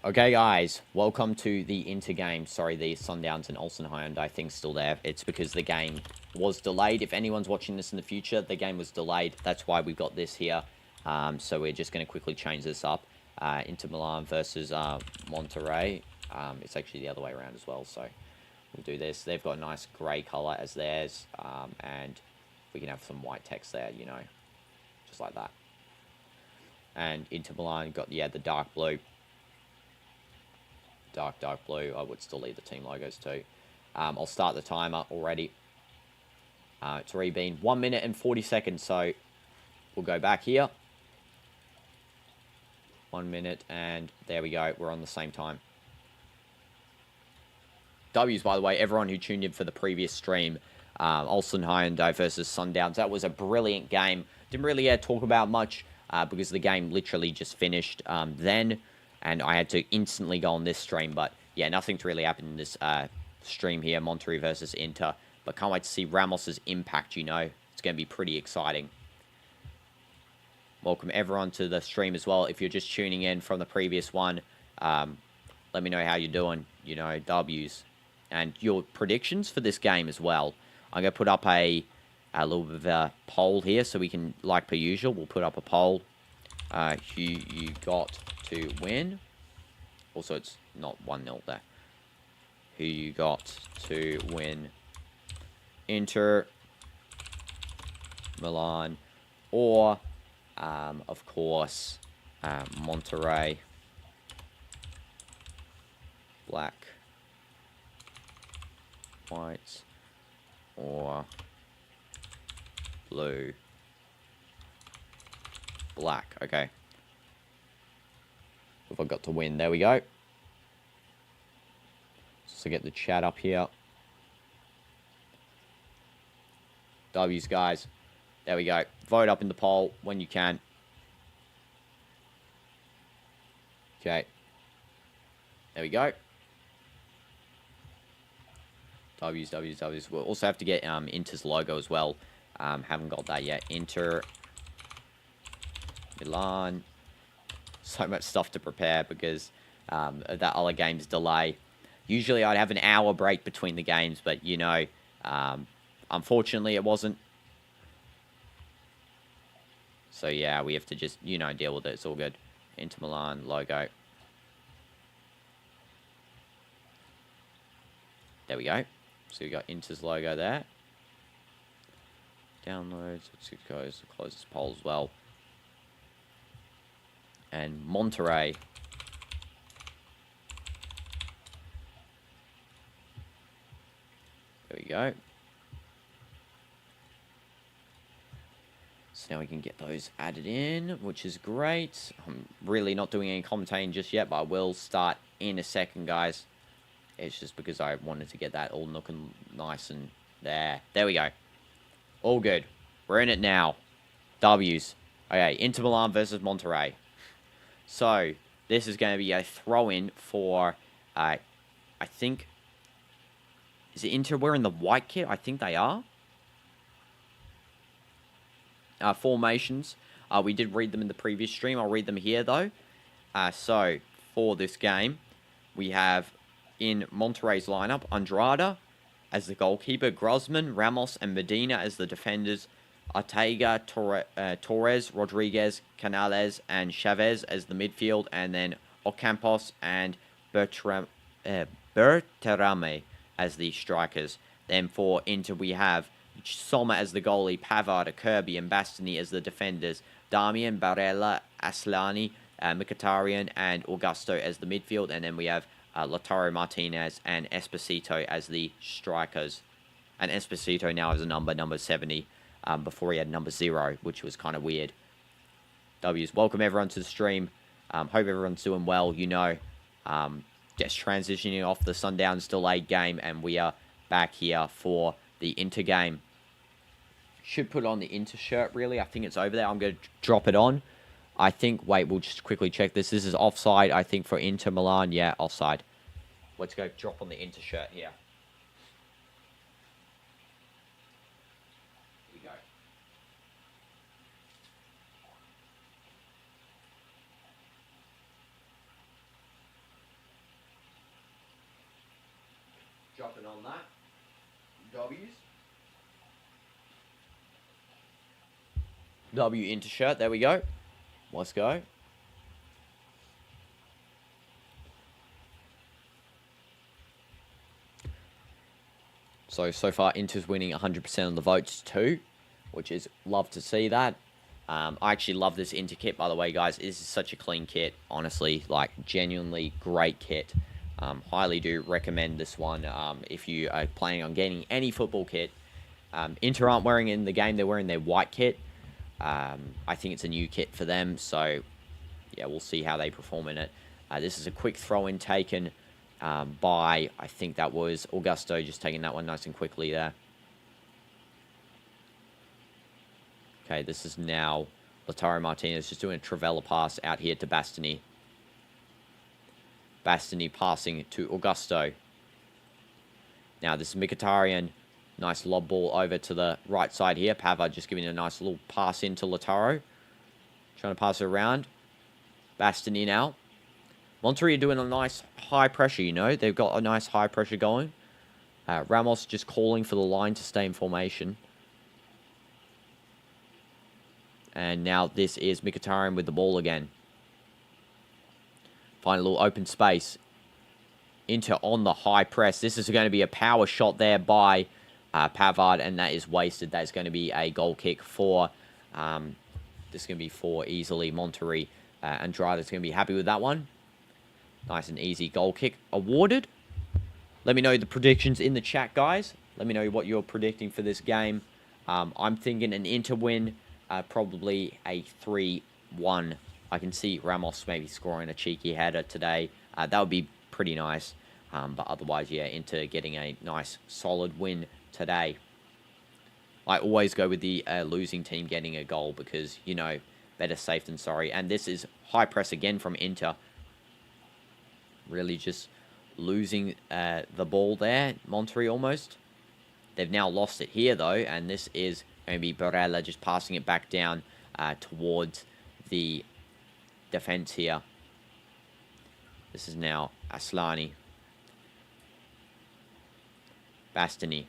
Okay, guys, welcome to the intergame. Sorry, the Sundowns and Olsen Hyundai thing's still there. It's because the game was delayed. If anyone's watching this in the future, the game was delayed. That's why we've got this here. So we're just going to quickly change this up. Inter Milan versus Monterrey. It's actually the other way around as well, so we'll do this. They've got a nice grey colour as theirs, and we can have some white text there, you know, just like that. And Inter Milan got, yeah, the dark blue. Dark blue. I would still leave the team logos too. I'll start the timer already. It's already been 1 minute and 40 seconds, so we'll go back here. 1 minute, and there we go. We're on the same time. W's, by the way, everyone who tuned in for the previous stream, Olsen Hyundai versus Sundowns. That was a brilliant game. Didn't really talk about much because the game literally just finished then. And I had to instantly go on this stream. But, yeah, nothing's really happened in this stream here. Monterrey versus Inter. But can't wait to see Ramos's impact, you know. It's going to be pretty exciting. Welcome everyone to the stream as well. If you're just tuning in from the previous one, let me know how you're doing. You know, W's. And your predictions for this game as well. I'm going to put up a little bit of a poll here. So we can, like per usual, we'll put up a poll. Who you got to win. Also, it's not 1-0 there. Who you got to win Inter Milan or, of course, Monterrey. Black, white, or blue. Black, okay. If I got to win, there we go. So get the chat up here. W's, guys. There we go. Vote up in the poll when you can. Okay. There we go. W's. We'll also have to get Inter's logo as well. Haven't got that yet. Inter Milan. So much stuff to prepare because that other game's delay. Usually I'd have an hour break between the games, but, you know, unfortunately it wasn't. So, yeah, we have to just, you know, deal with it. It's all good. Inter Milan logo. There we go. So we got Inter's logo there. Downloads. Let's close this poll as well. And Monterrey. There we go. So now we can get those added in, which is great. I'm really not doing any commentating just yet, but I will start in a second, guys. It's just because I wanted to get that all looking nice and there. There we go. All good. We're in it now. W's. Okay, Inter Milan versus Monterrey. So, this is going to be a throw-in for, I think, is it Inter wearing the white kit? I think they are. Formations. We did read them in the previous stream. I'll read them here, though. So, for this game, we have in Monterrey's lineup, Andrada as the goalkeeper, Grossman, Ramos, and Medina as the defenders, Ortega, Torres, Rodriguez, Canales, and Chavez as the midfield, and then Ocampos and Berterame as the strikers. Then for Inter, we have Sommer as the goalie, Pavard, Kirby, and Bastoni as the defenders, Damian, Barella, Aslani, Mkhitaryan, and Augusto as the midfield, and then we have Lautaro Martinez and Esposito as the strikers. And Esposito now has a number 70. Before he had number 0, which was kind of weird. W's. Welcome everyone to the stream. Hope everyone's doing well. You know, just transitioning off the Sundowns delayed game, and we are back here for the Inter game. Should put on the Inter shirt, really. I think it's over there. I'm going to drop it on. I think, wait, we'll just quickly check this. This is offside, I think, for Inter Milan. Yeah, offside. Let's go drop on the Inter shirt here. that. W's. W into shirt. There we go. Let's go. So far, Inter's winning 100% of the votes too, which is love to see that. I actually love this Inter kit, by the way, guys. This is such a clean kit, honestly, like genuinely great kit. Highly do recommend this one if you are planning on getting any football kit. Inter aren't wearing in the game; they're wearing their white kit. I think it's a new kit for them, so yeah, we'll see how they perform in it. This is a quick throw-in taken by, I think that was Augusto, just taking that one nice and quickly there. Okay, this is now Lautaro Martinez just doing a Trivela pass out here to Bastoni. Bastoni passing to Augusto. Now this is Mkhitaryan. Nice lob ball over to the right side here. Pavard just giving a nice little pass into Lautaro. Trying to pass it around. Bastoni now. Monterrey are doing a nice high pressure, you know. They've got a nice high pressure going. Ramos just calling for the line to stay in formation. And now this is Mkhitaryan with the ball again. Find a little open space. Inter on the high press. This is going to be a power shot there by Pavard, and that is wasted. That is going to be a goal kick for... this is going to be for easily Monterrey. Andrade's going to be happy with that one. Nice and easy goal kick awarded. Let me know the predictions in the chat, guys. Let me know what you're predicting for this game. I'm thinking an Inter win, probably a 3-1. I can see Ramos maybe scoring a cheeky header today. That would be pretty nice. But otherwise, yeah, Inter getting a nice, solid win today. I always go with the losing team getting a goal because, you know, better safe than sorry. And this is high press again from Inter. Really just losing the ball there. Monterrey almost. They've now lost it here, though. And this is going to be Barella just passing it back down towards the defense here. This is now Aslani. Bastoni.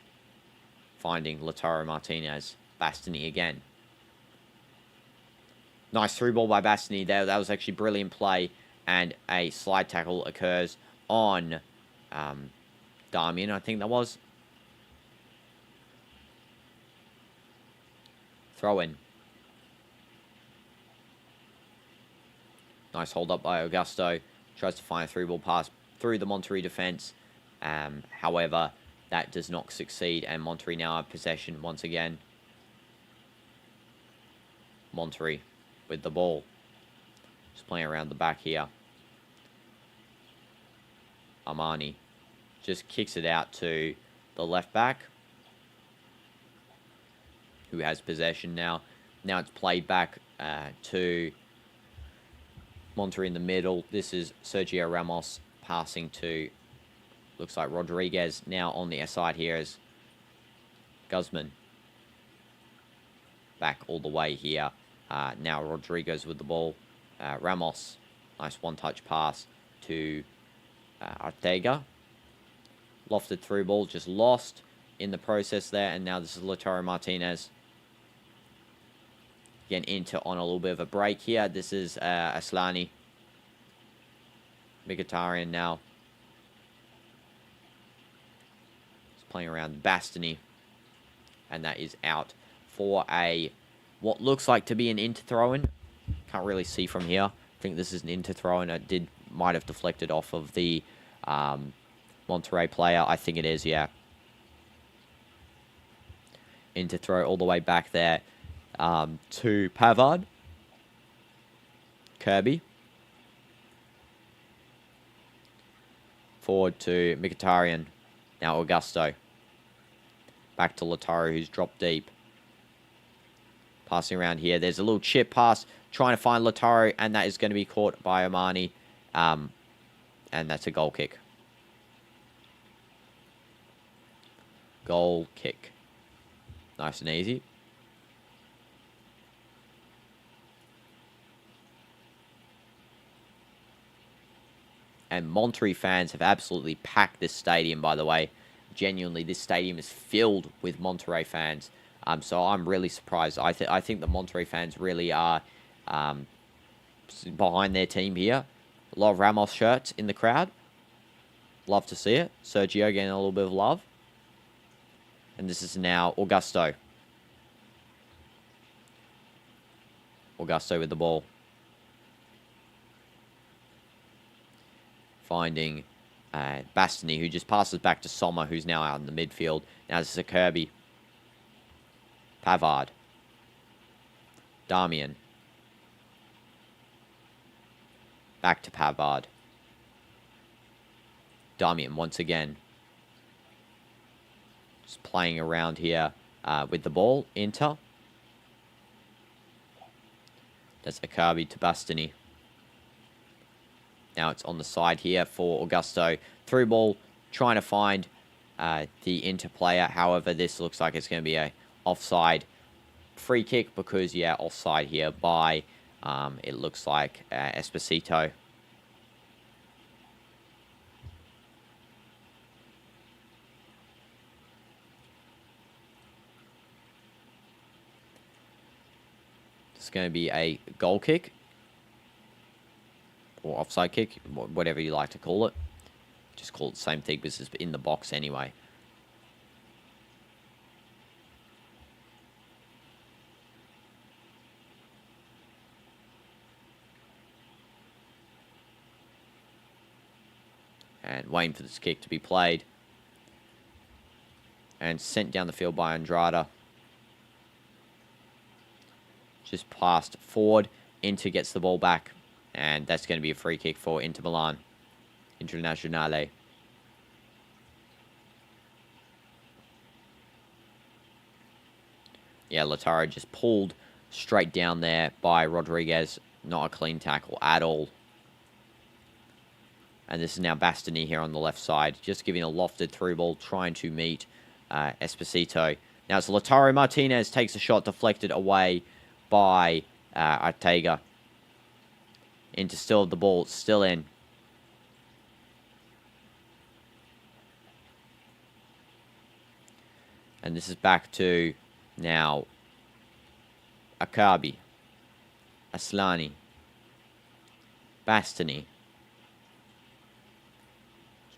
Finding Lautaro Martinez. Bastoni again. Nice through ball by Bastoni there. That was actually brilliant play. And a slide tackle occurs on Darmian, I think that was. Throw in. Nice hold up by Augusto. Tries to find a through ball pass through the Monterrey defense. However, that does not succeed. And Monterrey now have possession once again. Monterrey with the ball. Just playing around the back here. Armani just kicks it out to the left back, who has possession now. Now it's played back to Monterrey in the middle. This is Sergio Ramos passing to, looks like Rodriguez. Now on the side here is Guzman. Back all the way here. Now Rodriguez with the ball. Ramos, nice one-touch pass to Ortega. Lofted through ball, just lost in the process there. And now this is Lautaro Martinez. Again, Inter on a little bit of a break here. This is Aslani. Mkhitaryan now. Just playing around Bastoni. And that is out for a, what looks like to be an Inter throw-in. Can't really see from here. I think this is an Inter throw-in. It might have deflected off of the Monterrey player. I think it is, yeah. Inter throw all the way back there to Pavard. Kirby. Forward to Mkhitaryan. Now Augusto. Back to Lautaro, who's dropped deep. Passing around here. There's a little chip pass. Trying to find Lautaro. And that is going to be caught by Armani. And that's a goal kick. Goal kick. Nice and easy. And Monterrey fans have absolutely packed this stadium, by the way. genuinely this stadium is filled with Monterrey fans. So I'm really surprised. I think the Monterrey fans really are behind their team here. A lot of Ramos shirts in the crowd. Love to see it. Sergio getting a little bit of love. And this is now Augusto. Augusto with the ball. Finding Bastoni, who just passes back to Sommer, who's now out in the midfield. Now this is a Kirby. Pavard. Damian. Back to Pavard. Damian once again. Just playing around here with the ball. Inter. That's Akabi to Bastoni. Now it's on the side here for Augusto. Through ball, trying to find the Inter player. However, this looks like it's going to be a offside free kick because, yeah, offside here by, it looks like, Esposito. It's going to be a goal kick. Or offside kick, whatever you like to call it. Just call it the same thing because it's in the box anyway. And waiting for this kick to be played. And sent down the field by Andrada. Just passed forward. Inter gets the ball back. And that's going to be a free kick for Inter Milan. Internazionale. Yeah, Lautaro just pulled straight down there by Rodriguez. Not a clean tackle at all. And this is now Bastoni here on the left side. Just giving a lofted through ball, trying to meet Esposito. Now it's Lautaro Martinez takes a shot deflected away by Ortega. Into still the ball, still in. And this is back to now Akabi, Aslani, Bastoni.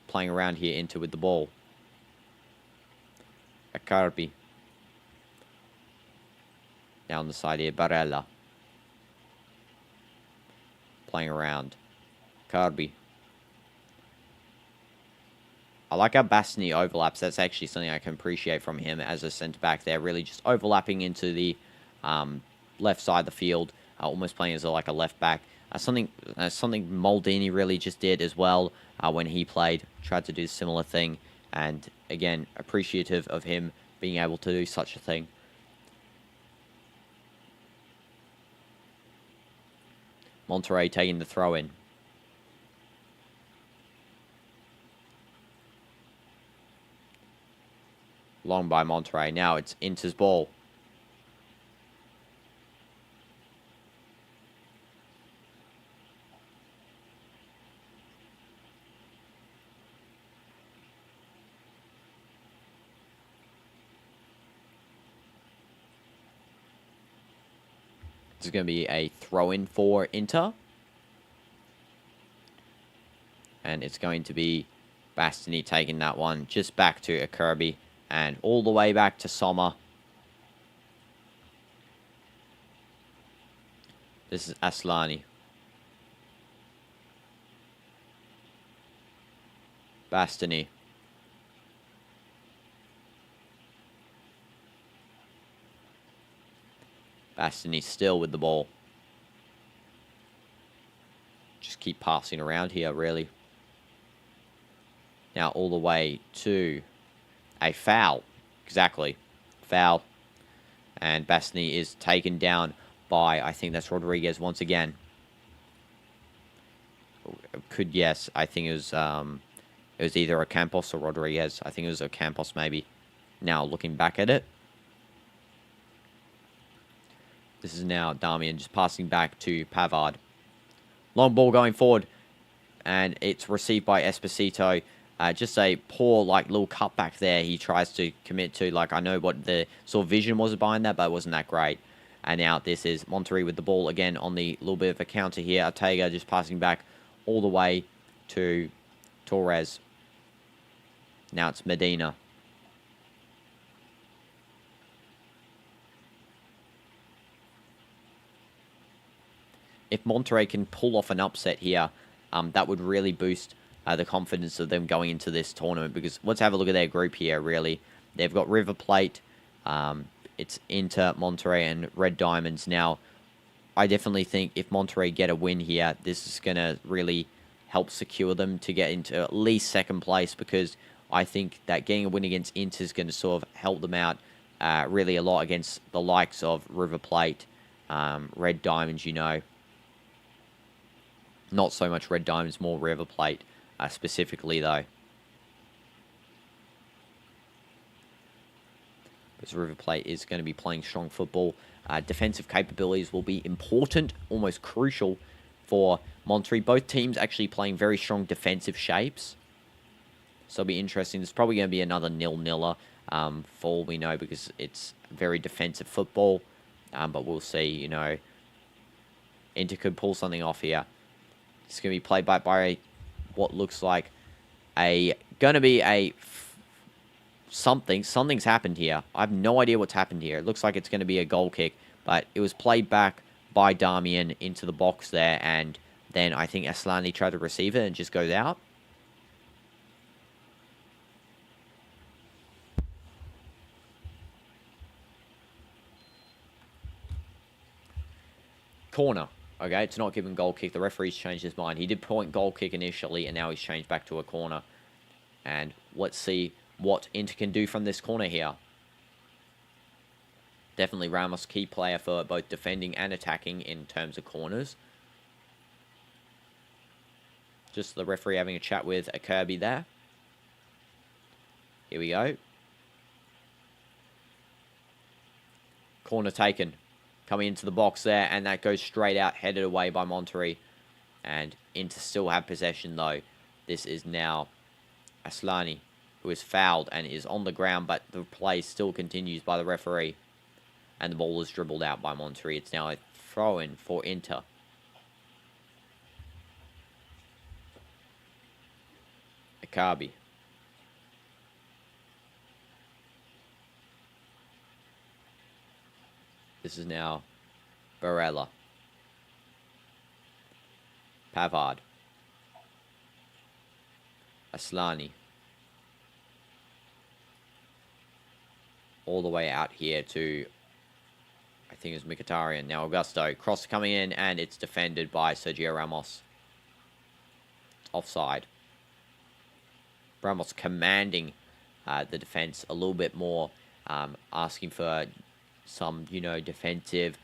Playing around here into with the ball. Akabi. Now on the side here, Barella. Playing around. Kirby. I like how Bastoni overlaps. That's actually something I can appreciate from him as a centre-back there. Really just overlapping into the left side of the field. Almost playing as like a left-back. Something Maldini really just did as well when he played. Tried to do a similar thing. And, again, appreciative of him being able to do such a thing. Monterrey taking the throw in. Long by Monterrey. Now it's Inter's ball. This is going to be a throw-in for Inter. And it's going to be Bastoni taking that one just back to a Kirby. And all the way back to Sommer. This is Aslani. Bastoni. Bastoni still with the ball. Just keep passing around here, really. Now all the way to a foul. Exactly. Foul. And Bastoni is taken down by, I think that's Rodriguez once again. Yes, I think it was either Ocampos or Rodriguez. I think it was Ocampos maybe. Now looking back at it. This is now Damian just passing back to Pavard. Long ball going forward. And it's received by Esposito. Just a poor, like, little cutback there he tries to commit to. Like, I know what the sort of vision was behind that, but it wasn't that great. And now this is Monterrey with the ball again on the little bit of a counter here. Ortega just passing back all the way to Torres. Now it's Medina. If Monterrey can pull off an upset here, that would really boost the confidence of them going into this tournament. Because let's have a look at their group here, really. They've got River Plate, it's Inter, Monterrey, and Red Diamonds. Now, I definitely think if Monterrey get a win here, this is going to really help secure them to get into at least second place, because I think that getting a win against Inter is going to sort of help them out really a lot against the likes of River Plate, Red Diamonds, you know. Not so much Red Diamonds, more River Plate specifically, though. Because River Plate is going to be playing strong football. Defensive capabilities will be important, almost crucial for Monterrey. Both teams actually playing very strong defensive shapes. So it'll be interesting. There's probably going to be another 0-0 for all we know, because it's very defensive football. But we'll see, you know. Inter could pull something off here. It's going to be played by what looks like something's happened here. I have no idea what's happened here. It looks like it's going to be a goal kick, but it was played back by Damian into the box there, and then I think Aslani tried to receive it and just goes out. Corner. Okay, it's not given goal kick. The referee's changed his mind. He did point goal kick initially, and now he's changed back to a corner. And let's see what Inter can do from this corner here. Definitely Ramos, key player for both defending and attacking in terms of corners. Just the referee having a chat with a Kirby there. Here we go. Corner taken. Coming into the box there, and that goes straight out, headed away by Monterrey. And Inter still have possession, though. This is now Aslani, who is fouled and is on the ground, but the play still continues by the referee. And the ball is dribbled out by Monterrey. It's now a throw-in for Inter. Akabi. This is now Barella. Pavard. Aslani. All the way out here to, I think it's Mkhitaryan. Now Augusto. Cross coming in, and it's defended by Sergio Ramos. Offside. Ramos commanding the defense a little bit more, asking for some, you know, defensive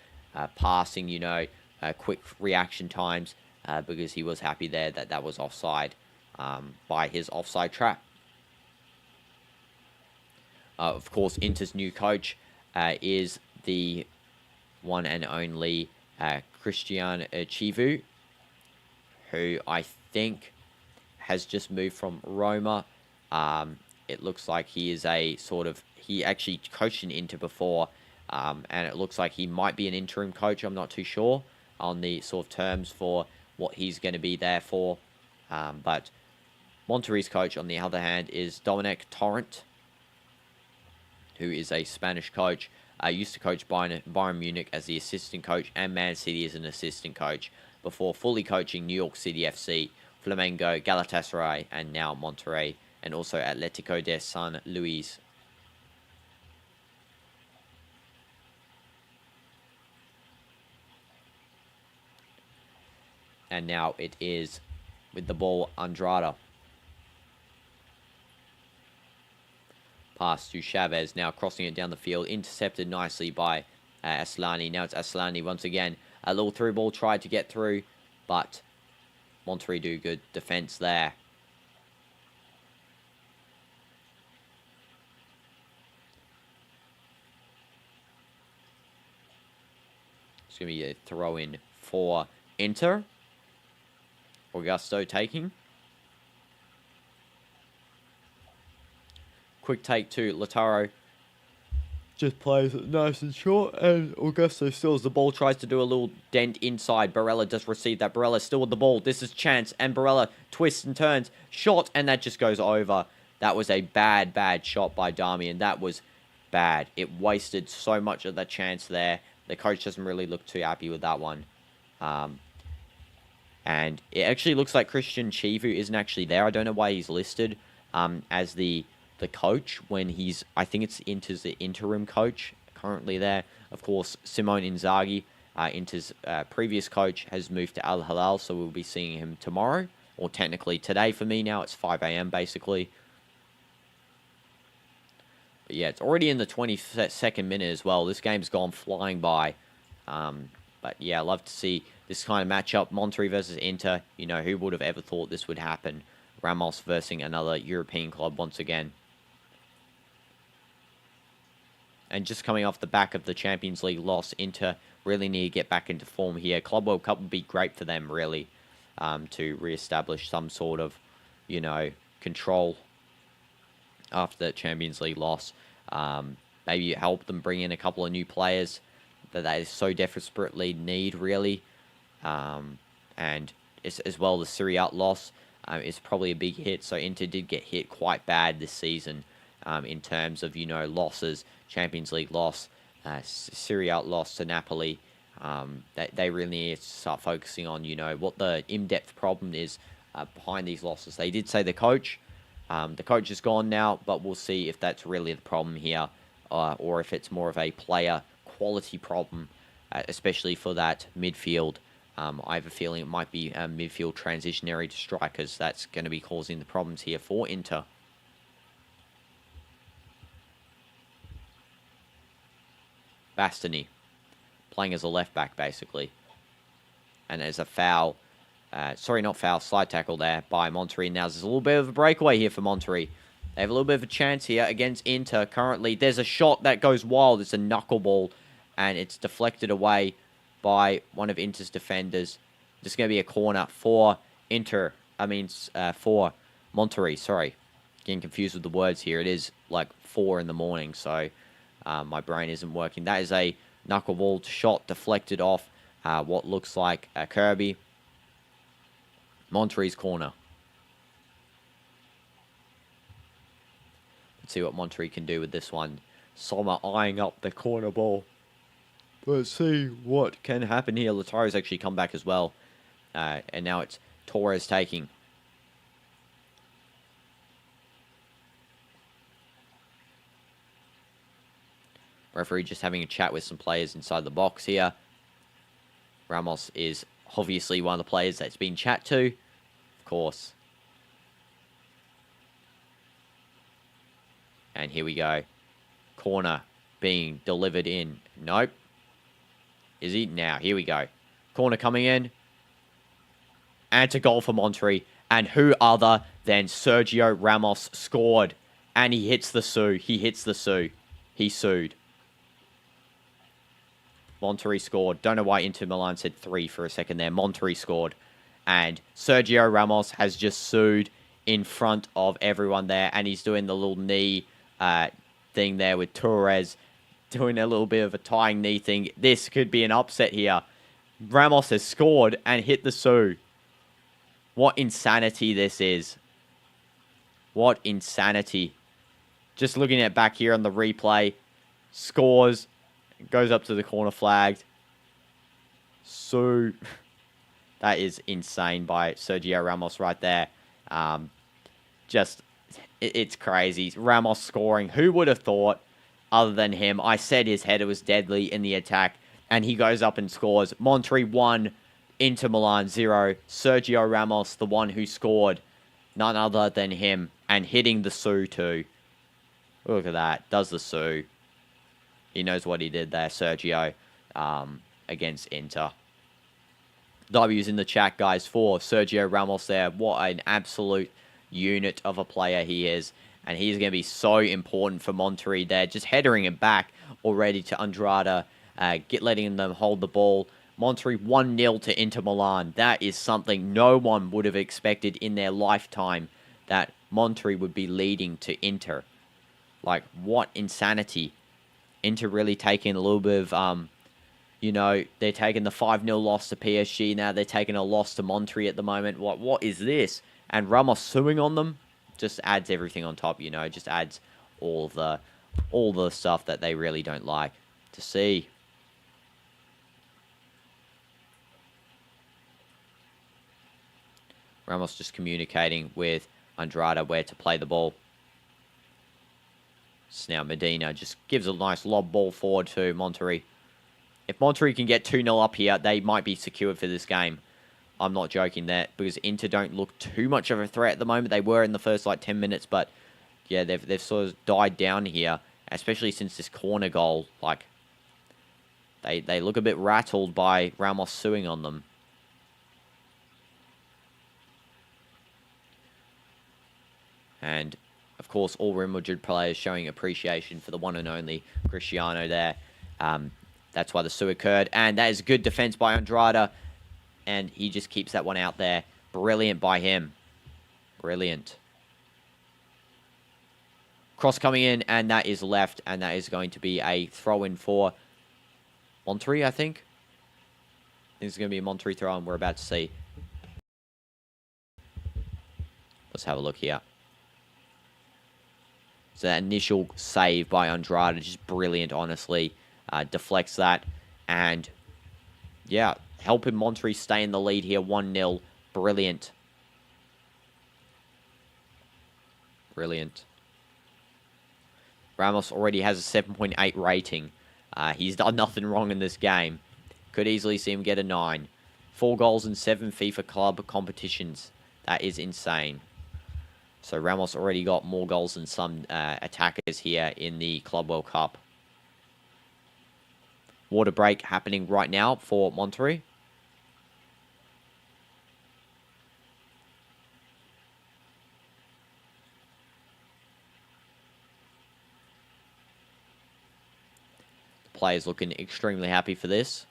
passing, you know, quick reaction times, because he was happy there that was offside by his offside trap. Of course, Inter's new coach is the one and only Christian Chivu, who I think has just moved from Roma. It looks like he is he actually coached in Inter before, and it looks like he might be an interim coach. I'm not too sure on the sort of terms for what he's going to be there for. But Monterrey's coach, on the other hand, is Dominic Torrent, who is a Spanish coach. Used to coach Bayern Munich as the assistant coach and Man City as an assistant coach before fully coaching New York City FC, Flamengo, Galatasaray, and now Monterrey, and also Atlético de San Luis. And now it is with the ball, Andrada. Pass to Chavez, now crossing it down the field, intercepted nicely by Aslani. Now it's Aslani once again. A little through ball tried to get through, but Monterrey do good defense there. It's going to be a throw-in for Inter. Augusto taking. Quick take to Lautaro. Just plays it nice and short, and Augusto steals the ball, tries to do a little dent inside. Barella does receive that. Barella still with the ball. This is chance, and Barella twists and turns. Shot, and that just goes over. That was a bad, bad shot by Damian. That was bad. It wasted so much of the chance there. The coach doesn't really look too happy with that one. And it actually looks like Christian Chivu isn't actually there. I don't know why he's listed as the coach when he's, I think it's Inter's the interim coach currently there. Of course, Simone Inzaghi, Inter's previous coach, has moved to Al Hilal, so we'll be seeing him tomorrow, or technically today for me now. It's 5 a.m. basically. But yeah, it's already in the 22nd minute as well. This game's gone flying by. But yeah, I love to see this kind of matchup. Monterrey versus Inter. You know, who would have ever thought this would happen? Ramos versus another European club once again. And just coming off the back of the Champions League loss, Inter really need to get back into form here. Club World Cup would be great for them, really, to re-establish some sort of, you know, control after the Champions League loss. Maybe help them bring in a couple of new players that they so desperately need, really. And as well, the SUII loss is probably a big hit. So Inter did get hit quite bad this season in terms of, you know, losses. Champions League loss, SUII loss to Napoli. They really need to start focusing on, you know, what the in-depth problem is behind these losses. They did say the coach. The coach is gone now, but we'll see if that's really the problem here, or if it's more of a player quality problem, especially for that midfield. I have a feeling it might be a midfield transitionary to strikers that's going to be causing the problems here for Inter. Bastoni playing as a left back basically, and there's a foul. Sorry, not foul, slide tackle there by Monterrey. Now there's a little bit of a breakaway here for Monterrey. They have a little bit of a chance here against Inter currently. There's a shot that goes wild. It's a knuckleball, and it's deflected away by one of Inter's defenders. This is going to be a corner for Inter. For Monterrey, sorry. Getting confused with the words here. It is like 4 in the morning, so my brain isn't working. That is a knuckleball shot deflected off what looks like Kirby. Monterrey's corner. Let's see what Monterrey can do with this one. Sommer eyeing up the corner ball. Let's see what can happen here. Lautaro's actually come back as well. And now it's Torres taking. Referee just having a chat with some players inside the box here. Ramos is obviously one of the players that's been chat to. Of course. And here we go. Corner being delivered in. Nope. Is he? Now, here we go. Corner coming in. And it's a goal for Monterrey. And who other than Sergio Ramos scored. And he hits the SUII. He hits the SUII. He sued. Monterrey scored. Don't know why Inter Milan said 3 for a second there. Monterrey scored. And Sergio Ramos has just sued in front of everyone there. And he's doing the little knee thing there with Torres. Doing a little bit of a tying knee thing. This could be an upset here. Ramos has scored and hit the SUII. What insanity this is. What insanity. Just looking at back here on the replay. Scores. Goes up to the corner flagged. So that is insane by Sergio Ramos right there. It's crazy. Ramos scoring. Who would have thought other than him? I said his header was deadly in the attack. And he goes up and scores. Monterrey 1, Inter Milan 0. Sergio Ramos, the one who scored. None other than him. And hitting the SUII too. Look at that. Does the SUII. He knows what he did there, Sergio, against Inter. W's in the chat, guys, for Sergio Ramos there. What an absolute unit of a player he is. And he's going to be so important for Monterrey there. Just headering it back already to Andrada. Letting them hold the ball. Monterrey 1-0 to Inter Milan. That is something no one would have expected in their lifetime. That Monterrey would be leading to Inter. Like, what insanity. Inter really taking a little bit of, you know, they're taking the 5-0 loss to PSG. Now they're taking a loss to Monterrey at the moment. What is this? And Ramos suing on them just adds everything on top, you know, just adds all the stuff that they really don't like to see. Ramos just communicating with Andrada where to play the ball. So now Medina just gives a nice lob ball forward to Monterrey. If Monterrey can get 2-0 up here, they might be secured for this game. I'm not joking there, because Inter don't look too much of a threat at the moment. They were in the first, like, 10 minutes, but, yeah, they've sort of died down here, especially since this corner goal. Like, they look a bit rattled by Ramos suing on them. And, of course, all Real Madrid players showing appreciation for the one and only Cristiano there. That's why the SUII occurred. And that is good defense by Andrada. And he just keeps that one out there. Brilliant by him. Brilliant. Cross coming in, and that is left. And that is going to be a throw-in for Monterrey, I think. I think it's going to be a Monterrey throw-in we're about to see. Let's have a look here. So that initial save by Andrada, just brilliant, honestly. Deflects that. And, yeah, helping Monterrey stay in the lead here, 1-0. Brilliant. Brilliant. Ramos already has a 7.8 rating. He's done nothing wrong in this game. Could easily see him get a 9. 4 goals in 7 FIFA club competitions. That is insane. So Ramos already got more goals than some attackers here in the Club World Cup. Water break happening right now for Monterrey. The players looking extremely happy for this.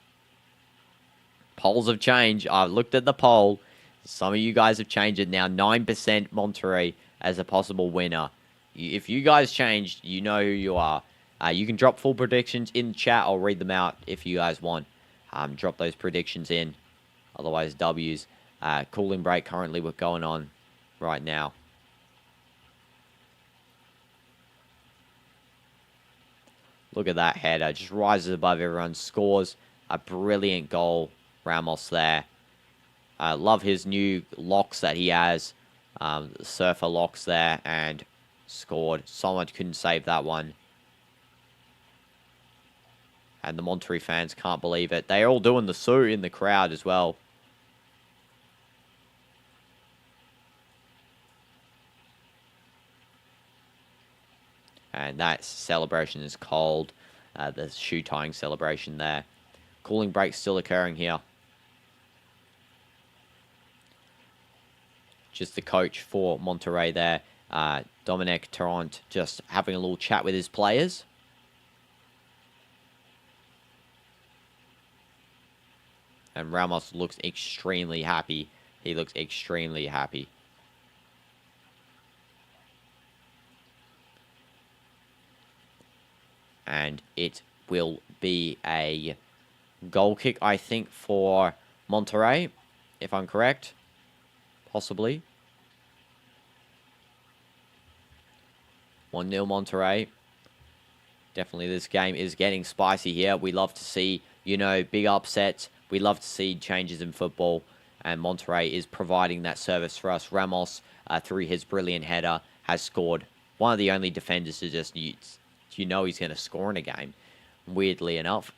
Polls have changed. I've looked at the poll. Some of you guys have changed it now. 9% Monterrey as a possible winner. If you guys changed, you know who you are. You can drop full predictions in the chat. I'll read them out if you guys want. Drop those predictions in. Otherwise, W's. Cooling break currently what's going on right now. Look at that header. Just rises above everyone. Scores a brilliant goal. Ramos there. Love his new locks that he has. Surfer locks there. And scored. Someone couldn't save that one. And the Monterrey fans can't believe it. They're all doing the SUII in the crowd as well. And that celebration is cold. The shoe tying celebration there. Cooling break still occurring here. Just the coach for Monterrey there. Dominic Tarrant just having a little chat with his players. And Ramos looks extremely happy. He looks extremely happy. And it will be a goal kick, I think, for Monterrey, if I'm correct. Possibly. 1-0 Monterrey. Definitely this game is getting spicy here. We love to see, you know, big upsets. We love to see changes in football. And Monterrey is providing that service for us. Ramos, through his brilliant header, has scored. One of the only defenders to just, you know he's going to score in a game. Weirdly enough.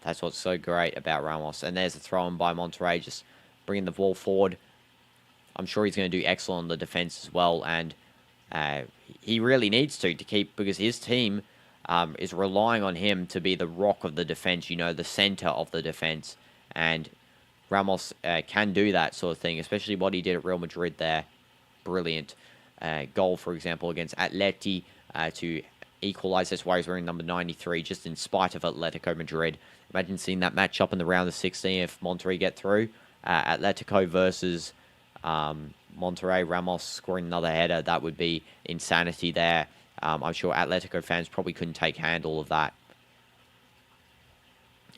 That's what's so great about Ramos. And there's a throw-in by Monterrey, just bringing the ball forward. I'm sure he's going to do excellent on the defense as well. And he really needs to keep, because his team is relying on him to be the rock of the defense, you know, the center of the defense. And Ramos can do that sort of thing, especially what he did at Real Madrid there. Brilliant goal, for example, against Atleti to equalize. That's why he's wearing number 93, just in spite of Atletico Madrid. Imagine seeing that match up in the round of 16 if Monterrey get through. Atletico versus Monterrey, Ramos scoring another header, that would be insanity there. I'm sure Atletico fans probably couldn't take handle of that.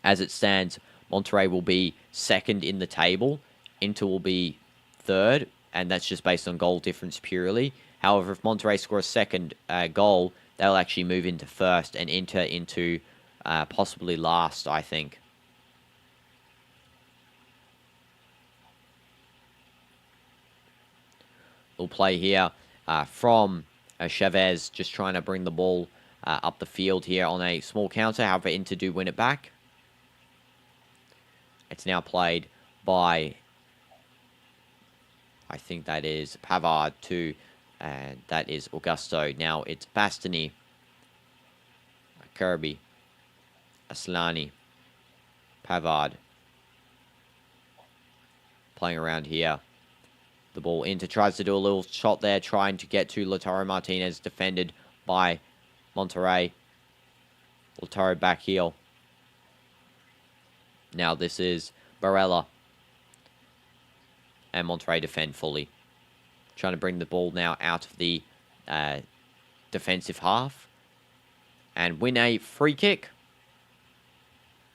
As it stands, Monterrey will be second in the table. Inter will be third, and that's just based on goal difference purely. However, if Monterrey score a second goal, they'll actually move into first and Inter into possibly last, I think. We'll play here from Chavez, just trying to bring the ball up the field here on a small counter. However, Inter do win it back. It's now played by, I think that is Pavard to, and that is Augusto. Now it's Bastoni, Kirby, Aslani, Pavard. Playing around here. The ball into, tries to do a little shot there, trying to get to Lautaro Martinez, defended by Monterrey. Lautaro back heel. Now this is Barella. And Monterrey defend fully. Trying to bring the ball now out of the defensive half. And win a free kick.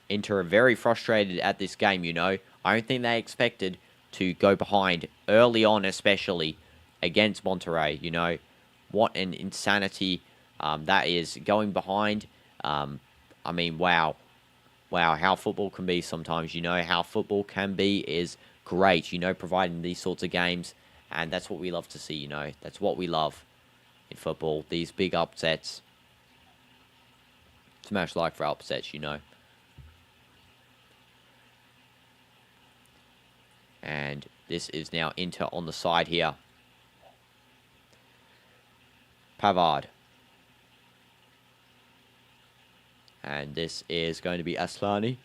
Inter are very frustrated at this game, you know. I don't think they expected to go behind early on, especially against Monterrey. You know, what an insanity that is, going behind. I mean, wow, how football can be sometimes. You know, how football can be is great, you know, providing these sorts of games, and that's what we love to see. You know, that's what we love in football, these big upsets. Smash like for upsets, you know. And this is now Inter on the side here. Pavard. And this is going to be Aslani.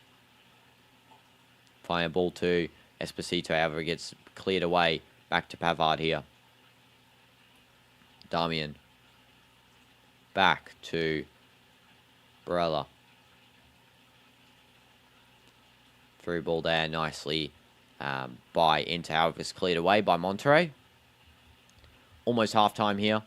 Flying a ball to Esposito, however, it gets cleared away. Back to Pavard here. Damian. Back to Barella. Through ball there nicely by Inter, however, it's cleared away by Monterrey. Almost half-time here.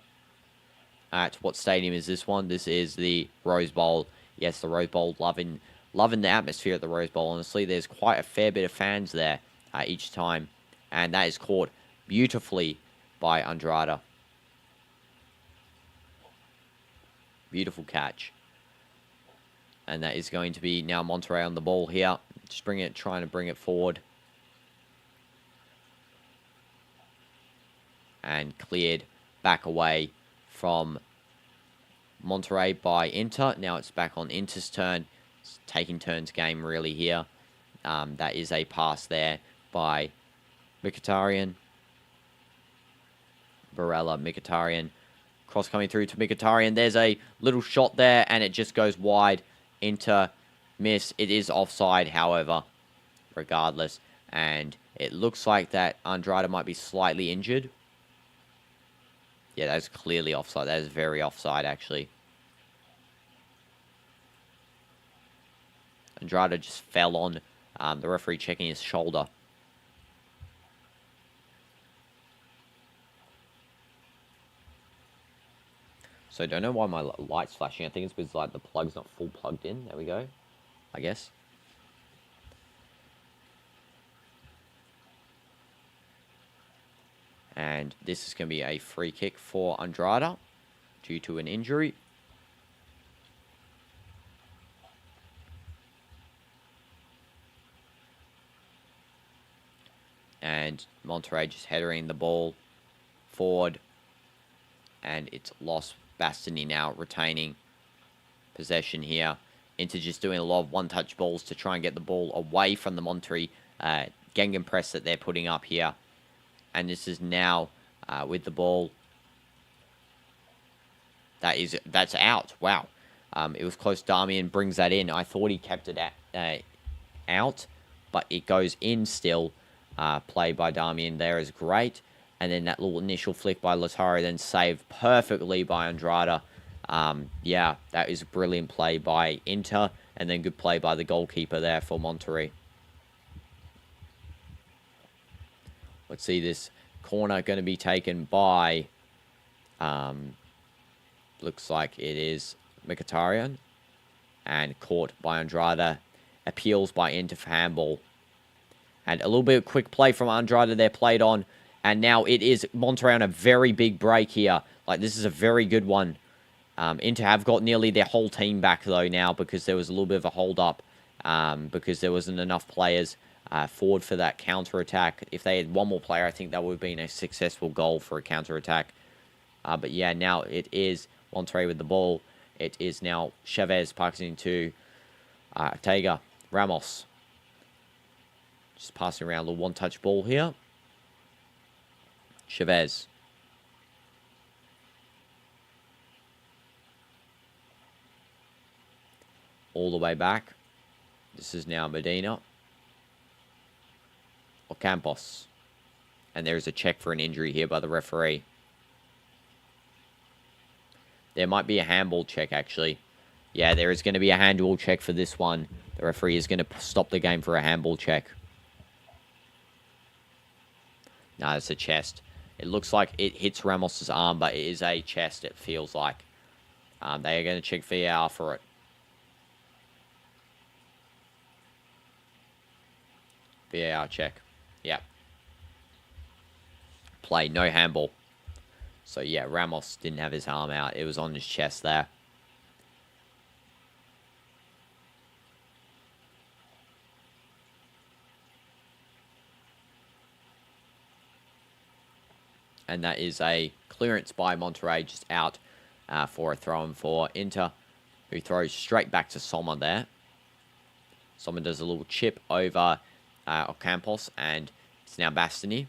At what stadium is this one? This is the Rose Bowl. Yes, the Rose Bowl. Loving the atmosphere at the Rose Bowl. Honestly, there's quite a fair bit of fans there each time. And that is caught beautifully by Andrada. Beautiful catch. And that is going to be now Monterrey on the ball here. Just trying to bring it forward. And cleared back away from Monterrey by Inter. Now it's back on Inter's turn. It's taking turns game really here. That is a pass there by Mkhitaryan. Barella, Mkhitaryan. Cross coming through to Mkhitaryan. There's a little shot there and it just goes wide. Inter miss. It is offside, however, regardless. And it looks like that Andrada might be slightly injured. Yeah, that's clearly offside. That is very offside, actually. Andrada just fell on the referee checking his shoulder. So I don't know why my light's flashing. I think it's because like the plug's not full plugged in. There we go, I guess. And this is going to be a free kick for Andrada due to an injury. And Monterrey just headering the ball forward. And it's lost. Bastoni now retaining possession here. Inter just doing a lot of one-touch balls to try and get the ball away from the Monterrey gegenpress that they're putting up here. And this is now with the ball. That's out. Wow. It was close. Damian brings that in. I thought he kept it out, but it goes in still. Play by Damian there is great. And then that little initial flick by Lautaro, then saved perfectly by Andrada. Yeah, that is a brilliant play by Inter. And then good play by the goalkeeper there for Monterrey. Let's see this Corner going to be taken by, looks like it is Mkhitaryan. And caught by Andrade. Appeals by Inter for handball. And a little bit of quick play from Andrade there played on. And now it is Monterrey on a very big break here. Like, this is a very good one. Inter have got nearly their whole team back, though, now, because there was a little bit of a hold-up. Because there wasn't enough players forward for that counter-attack. If they had one more player, I think that would have been a successful goal for a counter-attack. But yeah, now it is Monterrey with the ball. It is now Chavez passing to Ortega. Ramos. Just passing around a little one-touch ball here. Chavez. All the way back. This is now Medina. Ocampos. And there is a check for an injury here by the referee. There might be a handball check, actually. Yeah, there is going to be a handball check for this one. The referee is going to stop the game for a handball check. No, it's a chest. It looks like it hits Ramos's arm, but it is a chest, it feels like. They are going to check VAR for it. VAR check. Yep. Play, no handball. So, yeah, Ramos didn't have his arm out. It was on his chest there. And that is a clearance by Monterrey, just out for a throw-in for Inter, who throws straight back to Sommer there. Sommer does a little chip over Ocampos, and it's now Bastoni.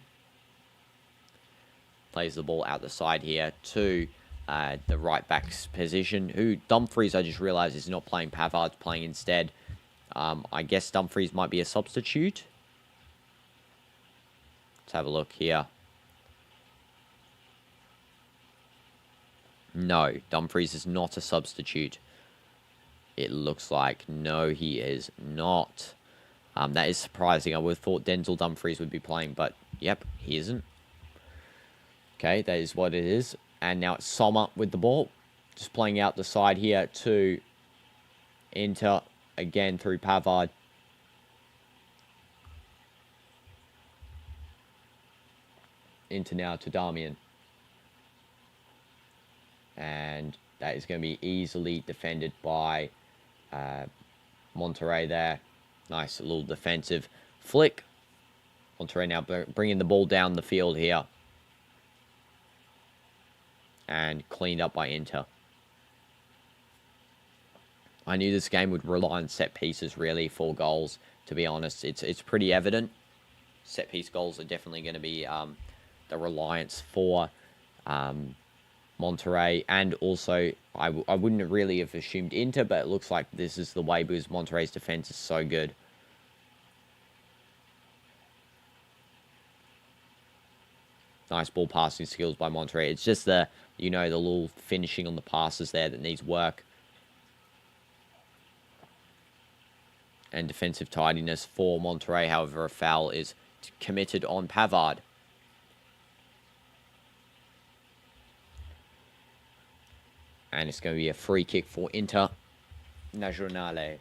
Plays the ball out the side here to the right back's position, who Dumfries, I just realized, is not playing. Pavard's playing instead. I guess Dumfries might be a substitute. Let's have a look here. No, Dumfries is not a substitute. It looks like. No, he is not. That is surprising. I would have thought Denzel Dumfries would be playing, but yep, he isn't. Okay, that is what it is. And now it's Sommer with the ball. Just playing out the side here to Inter again through Pavard. Inter now to Darmian. And that is going to be easily defended by Monterrey there. Nice little defensive flick. Monterrey now bringing the ball down the field here. And cleaned up by Inter. I knew this game would rely on set pieces really for goals, to be honest. It's pretty evident. Set piece goals are definitely going to be the reliance for Monterrey, and also I wouldn't really have assumed Inter, but it looks like this is the way because Monterrey's defense is so good. Nice ball passing skills by Monterrey. It's just the, the little finishing on the passes there that needs work. And defensive tidiness for Monterrey. However, a foul is committed on Pavard. And it's going to be a free kick for Inter Nazionale.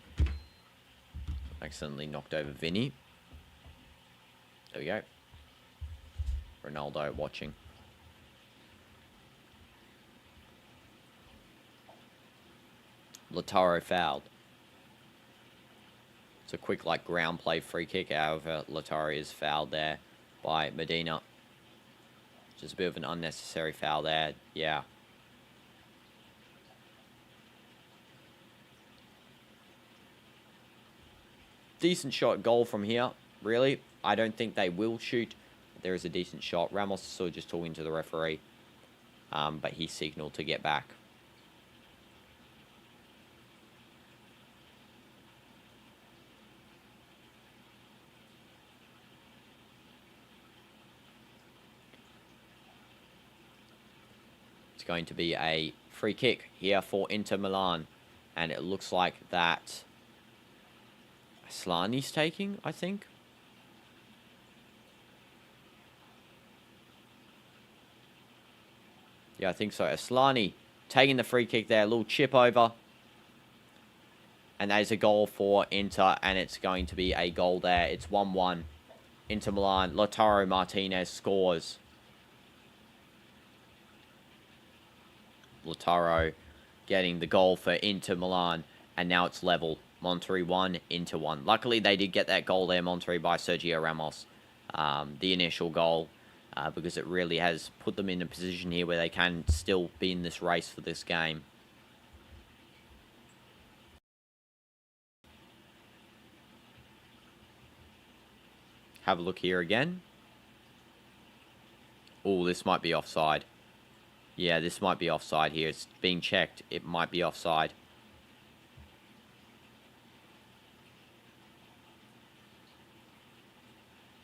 Accidentally knocked over Vinny. There we go. Ronaldo watching. Lautaro fouled. It's a quick, ground play free kick. However, Lautaro is fouled there by Medina. Just a bit of an unnecessary foul there. Yeah. Decent shot goal from here, really. I don't think they will shoot. There is a decent shot. Ramos is sort of just talking to the referee. But he signaled to get back. It's going to be a free kick here for Inter Milan. And it looks like that Aslani's taking, I think. Yeah, I think so. Aslani taking the free kick there. A little chip over. And that is a goal for Inter. And it's going to be a goal there. It's 1-1. Inter Milan. Lautaro Martinez scores. Lautaro getting the goal for Inter Milan. And now it's level. Monterrey 1, Inter 1. Luckily, they did get that goal there, Monterrey, by Sergio Ramos. The initial goal. Because it really has put them in a position here where they can still be in this race for this game. Have a look here again. Oh, this might be offside. Yeah, this might be offside here. It's being checked. It might be offside.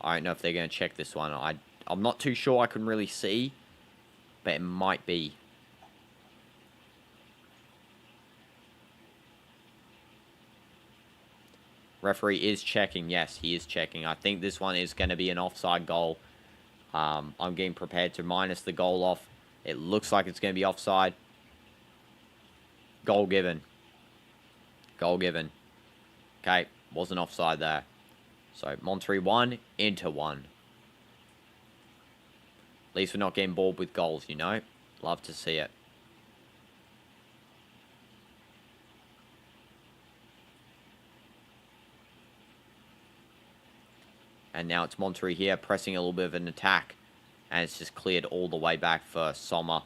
I don't know if they're going to check this one. I'm not too sure. I can really see. But it might be. Referee is checking. Yes, he is checking. I think this one is going to be an offside goal. I'm getting prepared to minus the goal off. It looks like it's going to be offside. Goal given. Goal given. Okay, wasn't offside there. So, Monterrey 1, Inter 1. At least we're not getting bored with goals, you know. Love to see it. And now it's Monterrey here, pressing a little bit of an attack. And it's just cleared all the way back for Sommer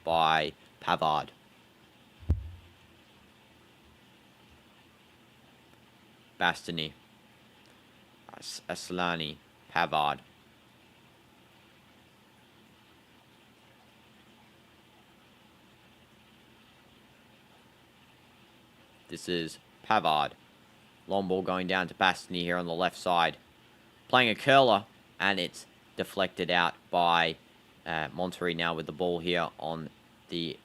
by Pavard. Bastoni. Aslani. Pavard. This is Pavard. Long ball going down to Bastoni here on the left side. Playing a curler, and it's deflected out by Monterrey now with the ball here on the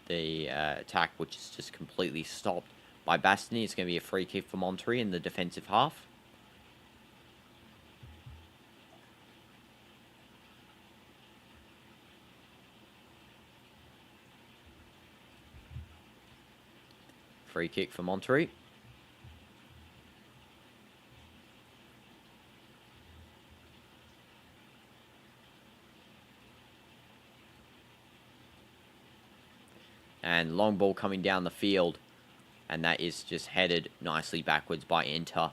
attack, which is just completely stopped by Bastoni. It's going to be a free kick for Monterrey in the defensive half. Free kick for Monterrey. And long ball coming down the field. And that is just headed nicely backwards by Inter.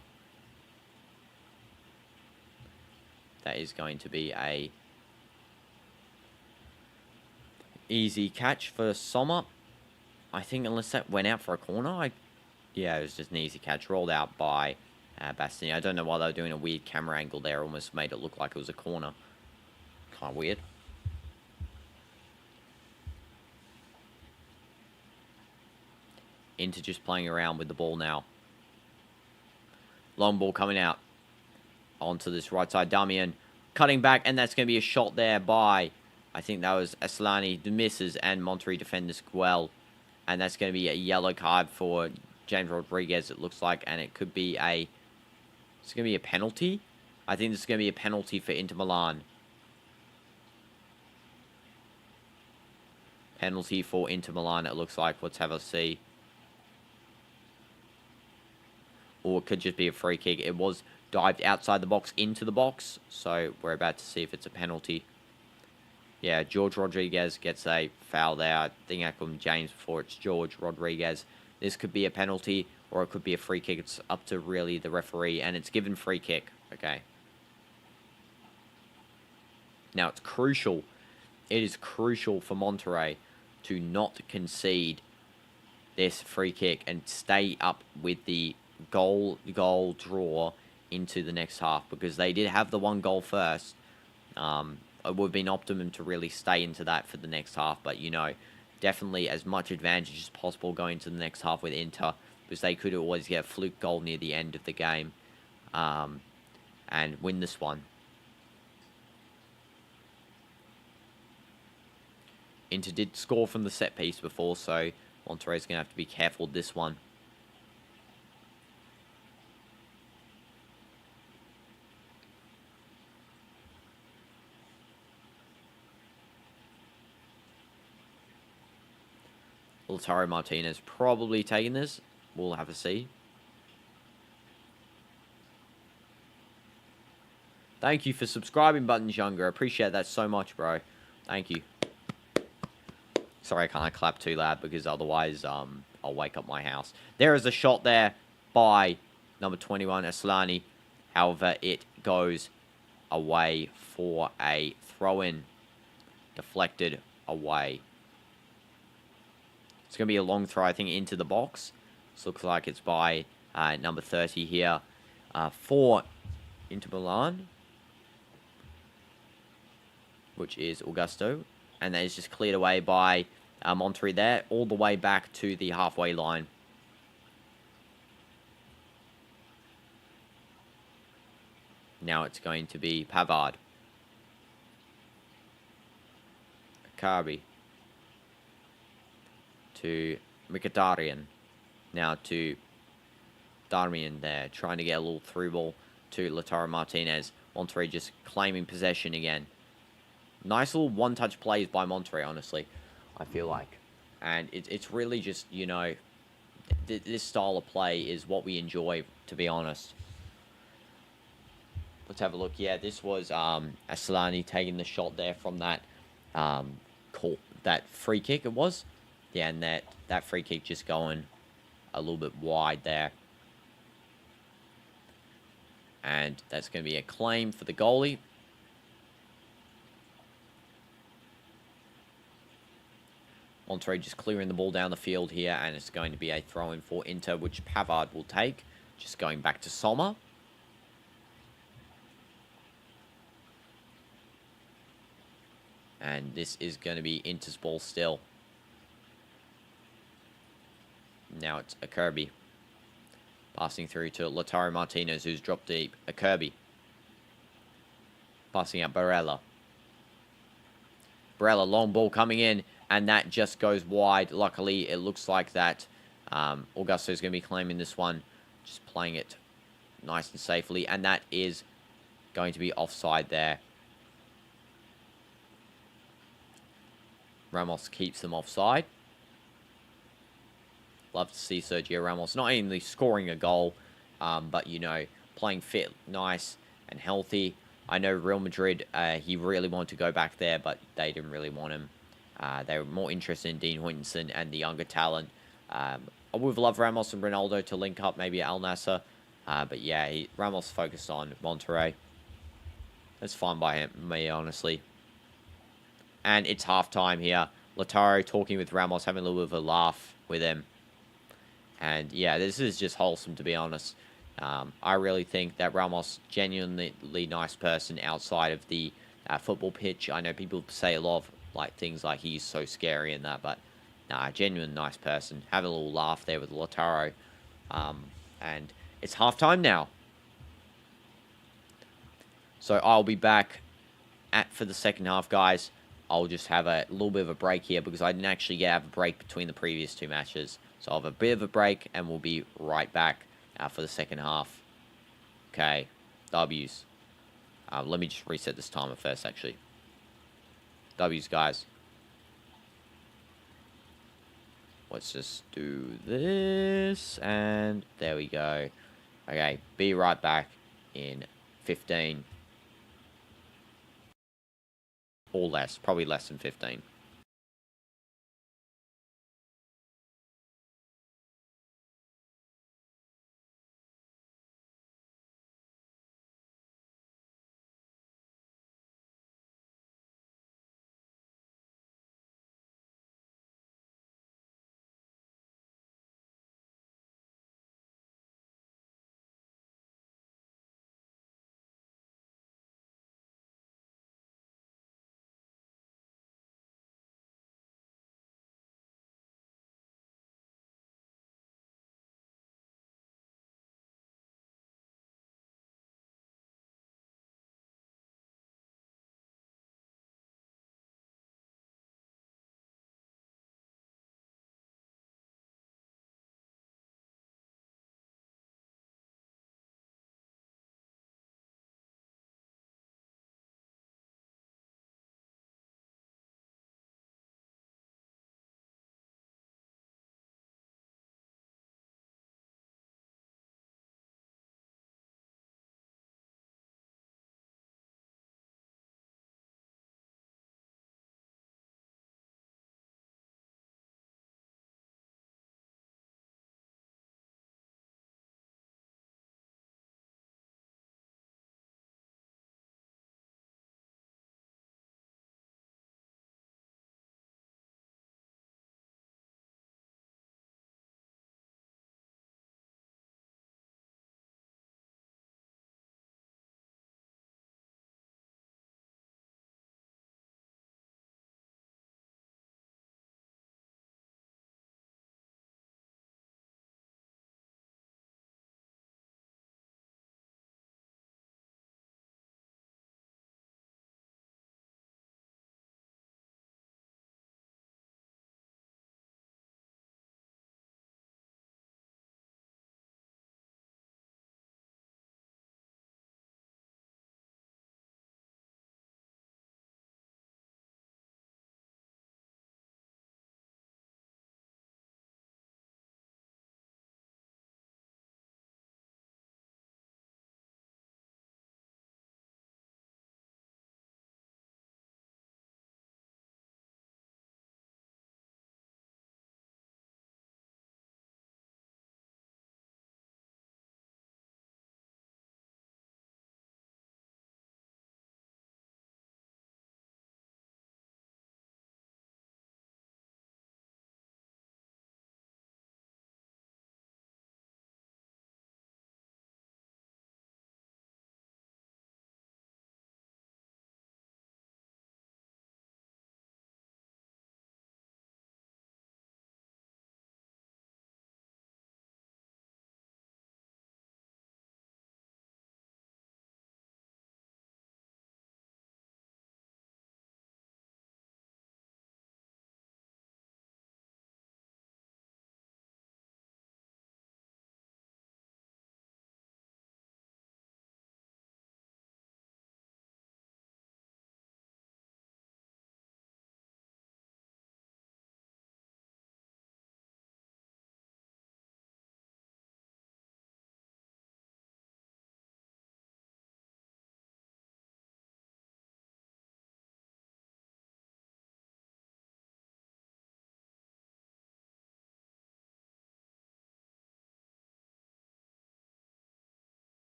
That is going to be a easy catch for Sommer. I think unless that went out for a corner, yeah, it was just an easy catch. Rolled out by Bastoni. I don't know why they were doing a weird camera angle there. Almost made it look like it was a corner. Kind of weird. Inter just playing around with the ball now. Long ball coming out. Onto this right side. Damian cutting back. And that's going to be a shot there by, I think that was Aslani. The misses and Monterrey defenders well. And that's going to be a yellow card for James Rodriguez, it looks like. And it could be it's going to be a penalty. I think this is going to be a penalty for Inter Milan. Penalty for Inter Milan, it looks like. Let's have a see. Or it could just be a free kick. It was dived outside the box into the box. So we're about to see if it's a penalty. Yeah, George Rodriguez gets a foul there. I think I called him James before. It's George Rodriguez. This could be a penalty or it could be a free kick. It's up to really the referee. And it's given free kick. Okay. Now it's crucial. It is crucial for Monterrey to not concede this free kick and stay up with the goal draw into the next half. Because they did have the one goal first. It would have been optimum to really stay into that for the next half. But, you know, definitely as much advantage as possible going into the next half with Inter. Because they could always get a fluke goal near the end of the game. And win this one. Inter did score from the set piece before. So Monterrey's going to have to be careful with this one. Lautaro Martinez probably taking this. We'll have to see. Thank you for subscribing, Buttons Younger. Appreciate that so much, bro. Thank you. Sorry, I can't clap too loud because otherwise I'll wake up my house. There is a shot there by number 21, Aslani. However, it goes away for a throw-in. Deflected away. It's going to be a long throw, I think, into the box. This looks like it's by number 30 here for Inter Milan, which is Augusto. And that is just cleared away by Monterrey there, all the way back to the halfway line. Now it's going to be Pavard. Kirby. To Mkhitaryan. Now to Darmian there, trying to get a little through ball to Lautaro Martinez. Monterrey just claiming possession again. Nice little one-touch plays by Monterrey, honestly, I feel like. And it's really just, you know, this style of play is what we enjoy, to be honest. Let's have a look. Yeah, this was Aslani taking the shot there from that that free kick it was. Yeah, and that free kick just going a little bit wide there. And that's going to be a claim for the goalie. Monterrey just clearing the ball down the field here, and it's going to be a throw-in for Inter, which Pavard will take. Just going back to Sommer. And this is going to be Inter's ball still. Now it's a Kirby. Passing through to Lautaro Martinez, who's dropped deep. A Kirby. Passing out Barella. Barella, long ball coming in, and that just goes wide. Luckily, it looks like that Augusto is going to be claiming this one. Just playing it nice and safely, and that is going to be offside there. Ramos keeps them offside. Love to see Sergio Ramos not only scoring a goal, but, you know, playing fit, nice, and healthy. I know Real Madrid, he really wanted to go back there, but they didn't really want him. They were more interested in Dean Huijsen and the younger talent. I would have loved Ramos and Ronaldo to link up, maybe at Al Nassr. But yeah, Ramos focused on Monterrey. That's fine by me, honestly. And it's halftime here. Lautaro talking with Ramos, having a little bit of a laugh with him. And yeah, this is just wholesome, to be honest. I really think that Ramos, genuinely nice person outside of the football pitch. I know people say a lot of things like he's so scary and that, but nah, genuine nice person. Have a little laugh there with Lautaro. And it's halftime now. So I'll be back for the second half, guys. I'll just have a little bit of a break here because I didn't actually have a break between the previous two matches. So I'll have a bit of a break and we'll be right back for the second half. Okay, W's. Let me just reset this timer first, actually. W's, guys. Let's just do this, and there we go. Okay, be right back in 15. Or less, probably less than 15.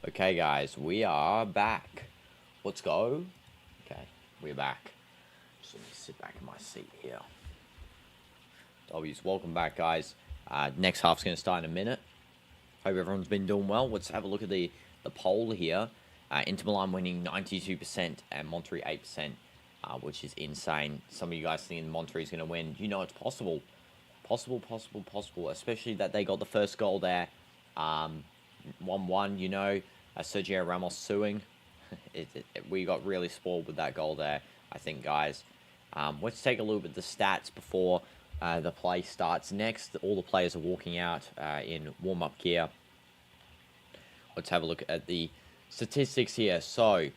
Okay, guys, we are back. Let's go. Okay, we're back. Just let me sit back in my seat here. W's, welcome back, guys. Next half's going to start in a minute. Hope everyone's been doing well. Let's have a look at the poll here. Inter Milan winning 92% and Monterrey 8%, which is insane. Some of you guys thinking Monterrey's going to win. You know it's possible. Possible. Especially that they got the first goal there. 1-1, you know. Sergio Ramos suing. We got really spoiled with that goal there, I think, guys. Let's take a look at the stats before the play starts. Next, all the players are walking out in warm-up gear. Let's have a look at the statistics here. So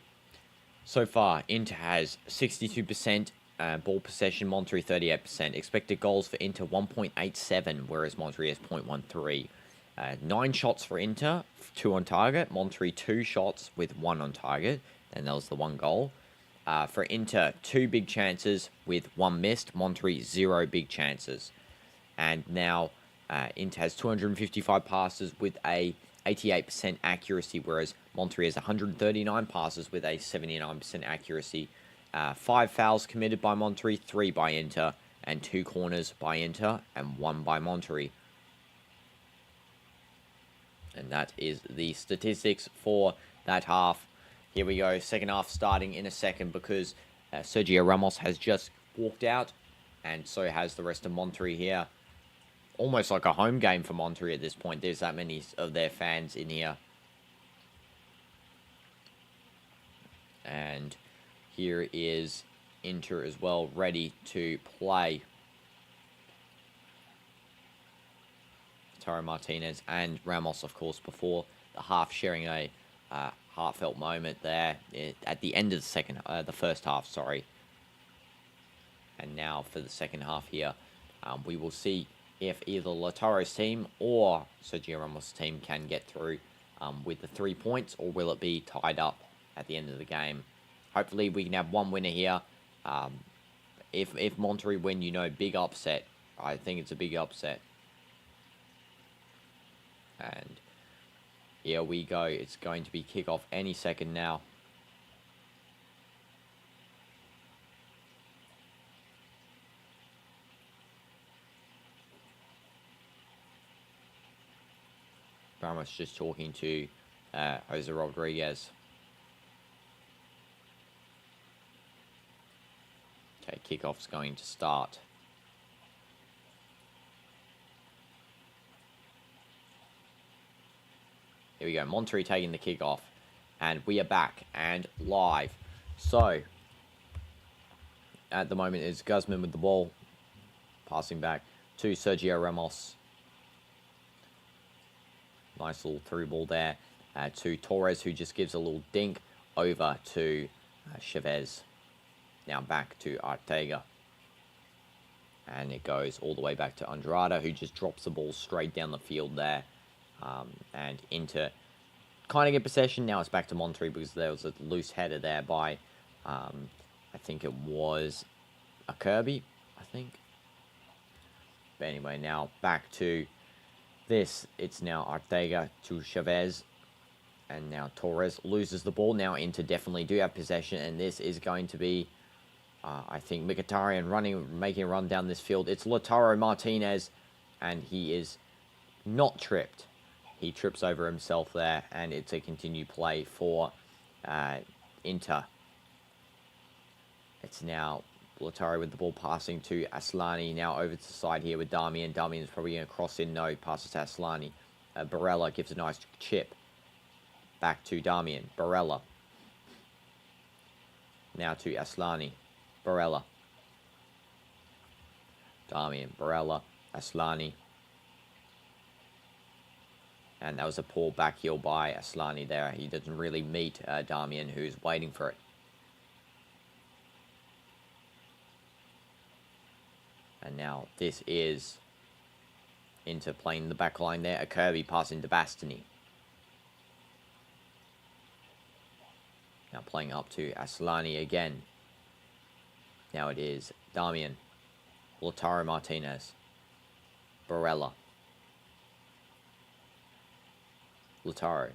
far, Inter has 62% ball possession, Monterrey 38%. Expected goals for Inter 1.87, whereas Monterrey has 0.13. 9 shots for Inter, 2 on target. Monterrey 2 shots with 1 on target, and that was the 1 goal. For Inter, 2 big chances with 1 missed. Monterrey 0 big chances. And now Inter has 255 passes with a 88% accuracy, whereas Monterrey has 139 passes with a 79% accuracy. 5 fouls committed by Monterrey, 3 by Inter, and 2 corners by Inter, and 1 by Monterrey. And that is the statistics for that half. Here we go, second half starting in a second, because Sergio Ramos has just walked out, and so has the rest of Monterrey here. Almost like a home game for Monterrey at this point. There's that many of their fans in here. And here is Inter as well, ready to play. Taro Martinez and Ramos, of course, before the half, sharing a heartfelt moment there at the end of the first half, sorry. And now for the second half here, we will see if either Lautaro's team or Sergio Ramos' team can get through with the 3 points, or will it be tied up at the end of the game. Hopefully we can have one winner here. If Monterrey win, you know, big upset. I think it's a big upset. And here we go. It's going to be kickoff any second now. Ramos just talking to Jose Rodriguez. Okay, kickoff's going to start. Here we go, Monterrey taking the kickoff. And we are back and live. So, at the moment, it's Guzman with the ball. Passing back to Sergio Ramos. Nice little through ball there to Torres, who just gives a little dink over to Chavez. Now back to Ortega. And it goes all the way back to Andrada, who just drops the ball straight down the field there. And Inter kind of get possession. Now it's back to Monterrey because there was a loose header there by, I think it was a Kirby, I think. But anyway, now back to this. It's now Ortega to Chavez. And now Torres loses the ball. Now Inter definitely do have possession. And this is going to be, I think, Mkhitaryan making a run down this field. It's Lautaro Martinez. And he is not tripped. He trips over himself there. And it's a continued play for Inter. It's now Lautaro with the ball passing to Aslani. Now over to the side here with Damian. Damian's probably going to cross in. No, passes to Aslani. Barella gives a nice chip. Back to Damian. Barella. Now to Aslani. Barella. Damian. Barella. Aslani. And that was a poor back heel by Aslani there. He doesn't really meet Damian, who's waiting for it. And now this is Inter playing the back line there. A Kirby passing to Bastoni. Now playing up to Aslani again. Now it is Damian. Lautaro Martinez. Barella. Lautaro.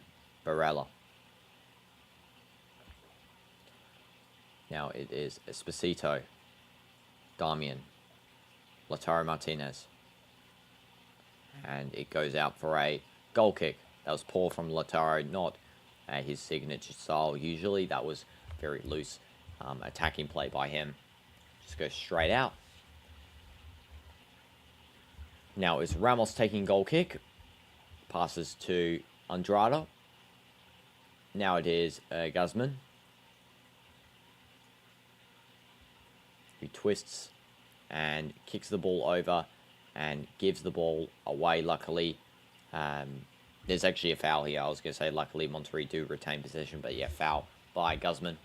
Barella. Now it is Esposito, Damian, Lautaro Martinez. And it goes out for a goal kick. That was poor from Lautaro, not his signature style. Usually that was very loose attacking play by him. Just goes straight out. Now it's Ramos taking goal kick. Passes to Andrada. Now it is Guzman, who twists and kicks the ball over and gives the ball away. Luckily, there's actually a foul here. I was going to say luckily Monterrey do retain possession, but yeah, foul by Guzman.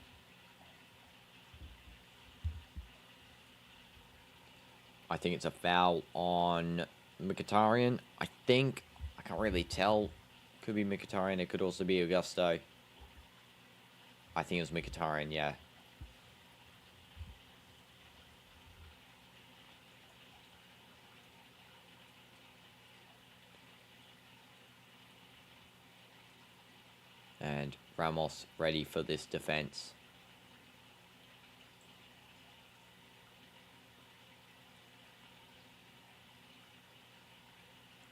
I think it's a foul on Mkhitaryan. I can't really tell. Could be Mkhitaryan. It could also be Augusto. I think it was Mkhitaryan, yeah. And Ramos ready for this defense.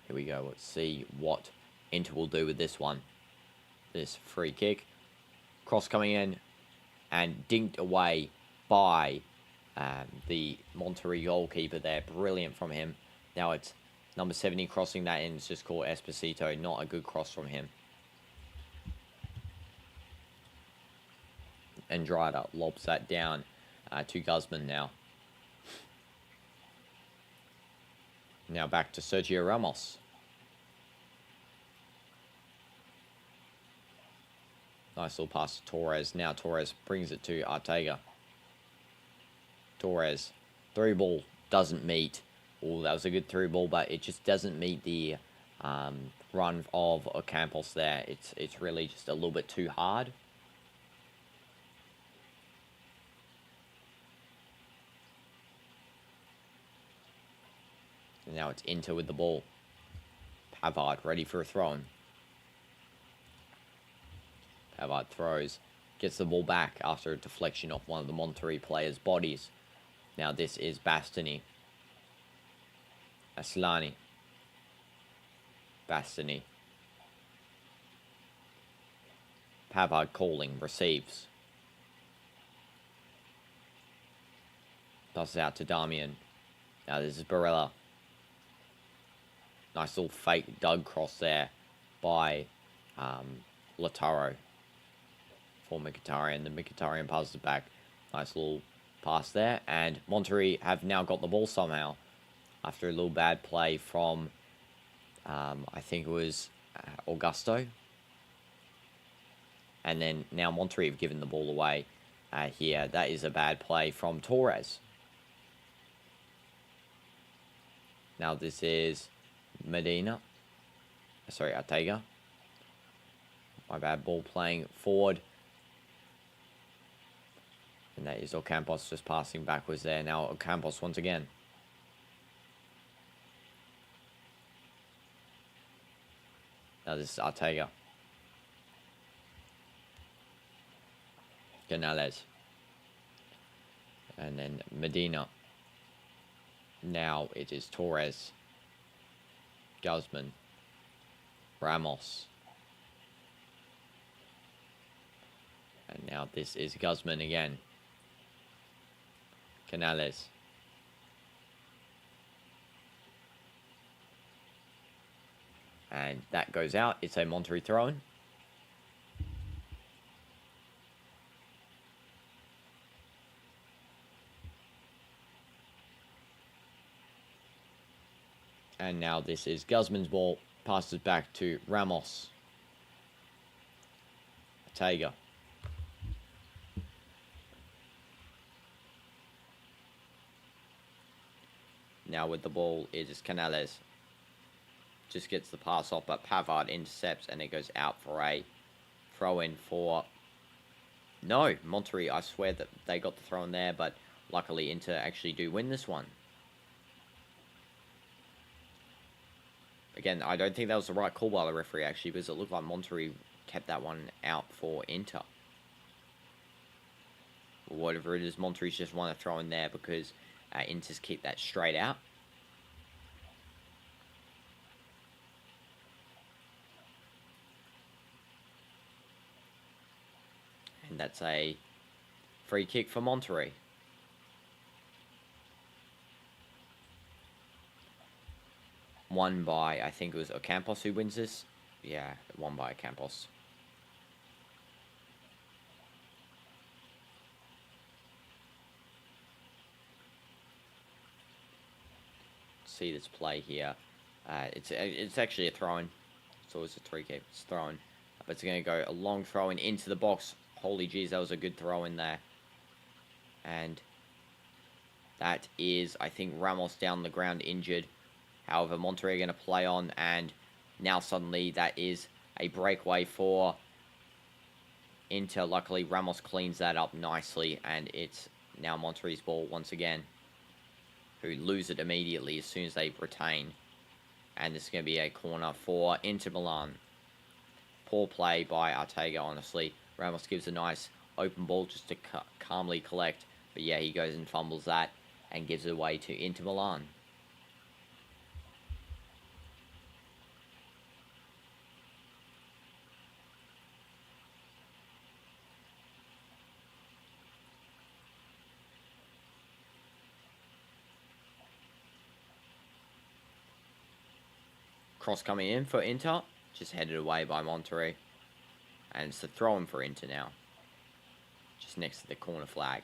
Here we go. Let's see what Inter will do with this one. This free kick. Cross coming in and dinked away by the Monterrey goalkeeper there. Brilliant from him. Now it's number 70 crossing that in. It's just called Esposito. Not a good cross from him. Andrada lobs that down to Guzman now. Now back to Sergio Ramos. Nice little pass to Torres. Now Torres brings it to Ortega. Torres. Through ball. Doesn't meet. Oh, that was a good through ball, but it just doesn't meet the run of Ocampos there. It's really just a little bit too hard. And now it's Inter with the ball. Pavard ready for a throw-in. Pavard throws. Gets the ball back after a deflection off one of the Monterrey players' bodies. Now this is Bastoni. Aslani. Bastoni. Pavard calling. Receives. Passes out to Damian. Now this is Barella. Nice little fake dug cross there by Lautaro for Mkhitaryan. The Mkhitaryan passes it back. Nice little pass there. And Monterrey have now got the ball somehow after a little bad play from, I think it was Augusto. And then now Monterrey have given the ball away here. That is a bad play from Torres. Now this is Ortega. My bad, ball playing forward. And that is Ocampos just passing backwards there. Now Ocampos once again. Now this is Ortega. Canales. And then Medina. Now it is Torres. Guzman, Ramos, and now this is Guzman again. Canales, and that goes out. It's a Monterrey throw-in. And now this is Guzman's ball. Passes back to Ramos. Ortega. Now with the ball is Canales. Just gets the pass off, but Pavard intercepts and it goes out for a throw-in for... No, Monterrey, I swear that they got the throw-in there, but luckily Inter actually do win this one. Again, I don't think that was the right call by the referee, actually, because it looked like Monterrey kept that one out for Inter. or whatever it is. Monterrey's just want to throw in there because Inter's keep that straight out. And that's a free kick for Monterrey. Won by, I think it was Ocampos who wins this. Yeah, won by Ocampos. See this play here. It's actually a throw-in. It's always a three kick. It's throw-in. But it's going to go a long throw-in into the box. Holy jeez, that was a good throw-in there. And that is, I think, Ramos down the ground injured. However, Monterrey are going to play on, and now suddenly that is a breakaway for Inter. Luckily, Ramos cleans that up nicely, and it's now Monterrey's ball once again, who lose it immediately as soon as they retain. And this is going to be a corner for Inter Milan. Poor play by Ortega, honestly. Ramos gives a nice open ball just to calmly collect. But yeah, he goes and fumbles that and gives it away to Inter Milan. Cross coming in for Inter. Just headed away by Monterrey. And it's a throw-in for Inter now. Just next to the corner flag.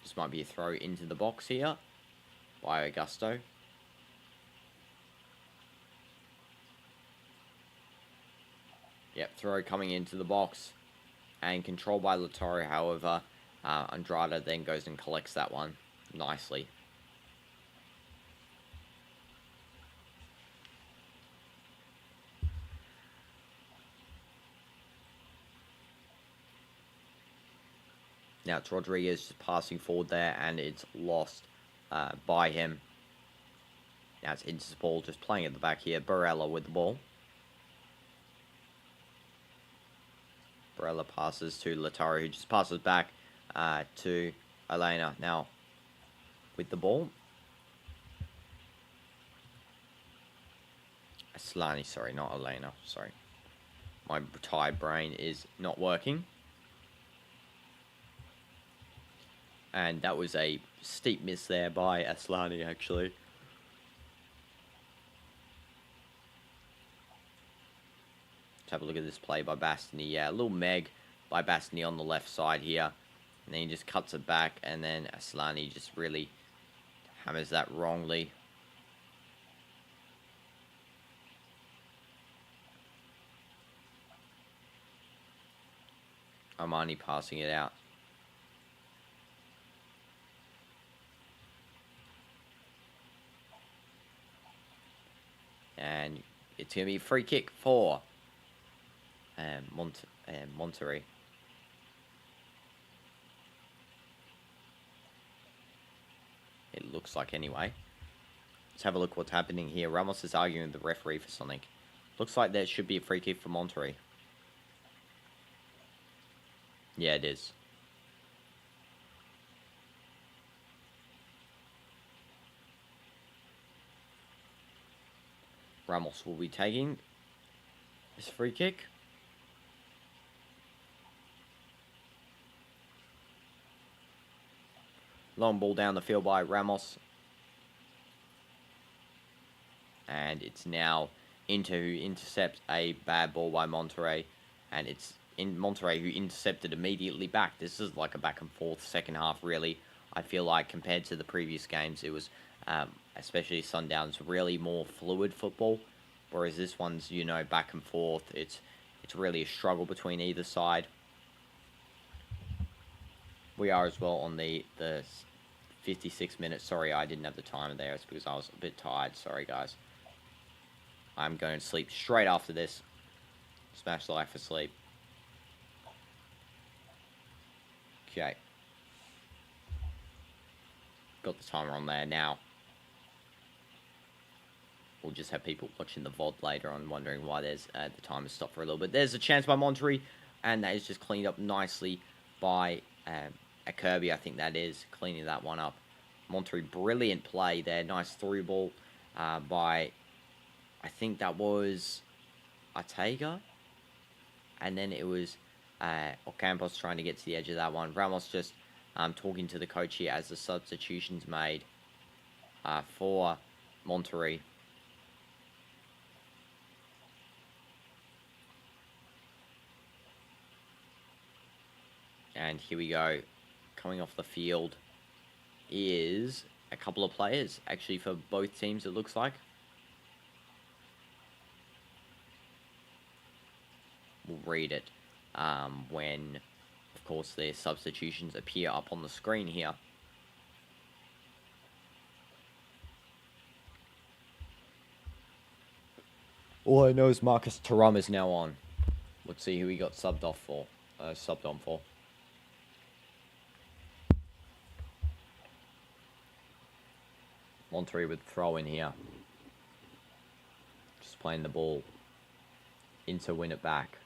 This might be a throw into the box here by Augusto. Yep, throw coming into the box. And controlled by Latorre, however. Andrada then goes and collects that one nicely. Now it's Rodriguez just passing forward there, and it's lost by him. Now it's Inter's ball, just playing at the back here. Barella with the ball. Barella passes to Lautaro, who just passes back to Elena now with the ball. Aslani, sorry, not Elena, sorry. My tired brain is not working. And that was a steep miss there by Aslani, actually. Let's have a look at this play by Bastoni. Yeah, a little meg by Bastoni on the left side here. And then he just cuts it back, and then Aslani just really hammers that wrongly. Armani passing it out. And it's going to be a free kick for Monterrey. It looks like anyway. Let's have a look what's happening here. Ramos is arguing with the referee for something. Looks like there should be a free kick for Monterrey. Yeah, it is. Ramos will be taking this free kick. Long ball down the field by Ramos. And it's now Inter who intercepts a bad ball by Monterrey. And it's in Monterrey who intercepted immediately back. This is like a back and forth second half, really. I feel like compared to the previous games, it was, especially Sundowns, really more fluid football. Whereas this one's, you know, back and forth. It's really a struggle between either side. We are as well on the 56 minutes. Sorry, I didn't have the timer there. It's because I was a bit tired. Sorry, guys. I'm going to sleep straight after this. Smash the like for sleep. Okay. Got the timer on there now. we'll just have people watching the VOD later on wondering why there's the timer stopped for a little bit. There's a chance by Monterrey, and that is just cleaned up nicely by a Kirby, I think that is, cleaning that one up. Monterrey, brilliant play there. Nice through ball by, I think that was Ortega. And then it was Ocampos trying to get to the edge of that one. Ramos just talking to the coach here as the substitutions made for Monterrey. And here we go. Coming off the field is a couple of players, actually, for both teams, it looks like. We'll read it when, of course, their substitutions appear up on the screen here. All I know is Marcus Thuram is now on. Let's see who he got subbed on for. Monterrey would throw in here. Just playing the ball. Inter win it back.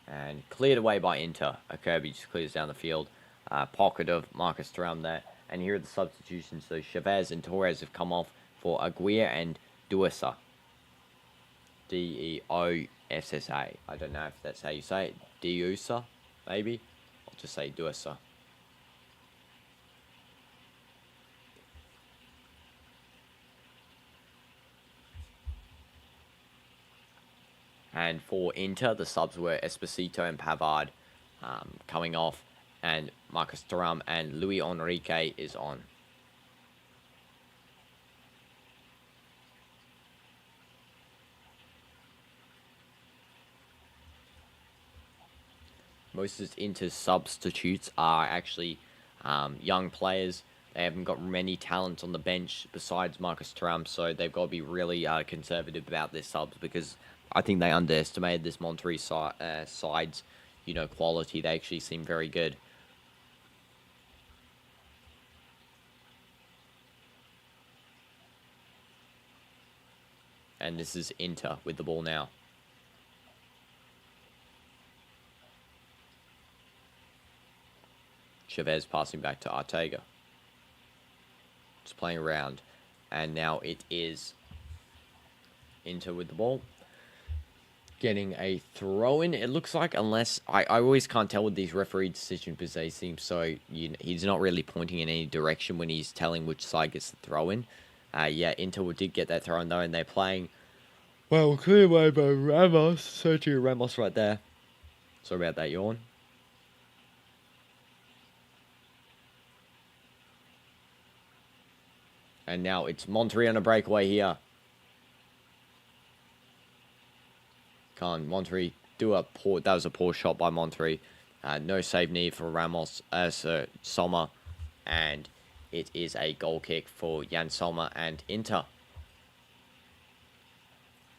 And cleared away by Inter. A Kirby just clears down the field. Pocket of Marcus Thuram there. And here are the substitutions. So Chavez and Torres have come off for Aguirre and Duessa. Deossa. I don't know if that's how you say it. Deossa, maybe? I'll just say Duessa. And for Inter, the subs were Esposito and Pavard coming off. And Marcus Thuram and Luis Enrique is on. Most of Inter's substitutes are actually young players. They haven't got many talents on the bench besides Marcus Thuram, so they've got to be really conservative about their subs, because I think they underestimated this Monterrey side's, quality. They actually seem very good. And this is Inter with the ball now. Chavez passing back to Ortega. Just playing around. And now it is Inter with the ball. Getting a throw-in, it looks like, unless... I always can't tell with these referee decisions because they seem so... he's not really pointing in any direction when he's telling which side gets the throw-in. Yeah, Inter did get that throw-in, though, and they're playing... Well, clear away by Ramos. Sergio Ramos right there. Sorry about that yawn. And now it's Monterrey on a breakaway here. Can Monterrey do a poor... That was a poor shot by Monterrey. No save need for Ramos as Sommer. And it is a goal kick for Jan Sommer and Inter.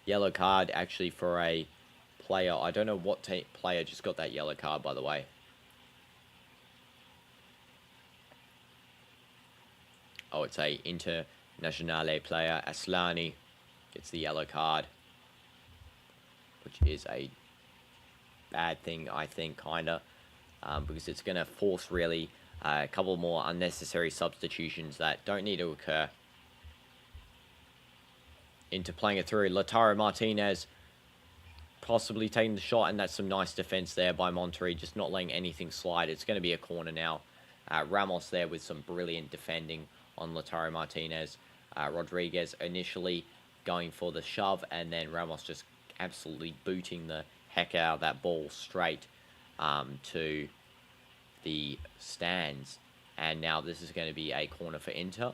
Yellow card actually for a player. I don't know what player just got that yellow card, by the way. Oh, it's a Internazionale player. Aslani gets the yellow card, which is a bad thing, I think, kind of, because it's going to force, really, a couple more unnecessary substitutions that don't need to occur. Into playing it through. Lautaro Martinez possibly taking the shot, and that's some nice defense there by Monterrey, just not letting anything slide. It's going to be a corner now. Ramos there with some brilliant defending on Lautaro Martinez. Rodriguez initially going for the shove, and then Ramos just absolutely booting the heck out of that ball straight to the stands. And now this is going to be a corner for Inter.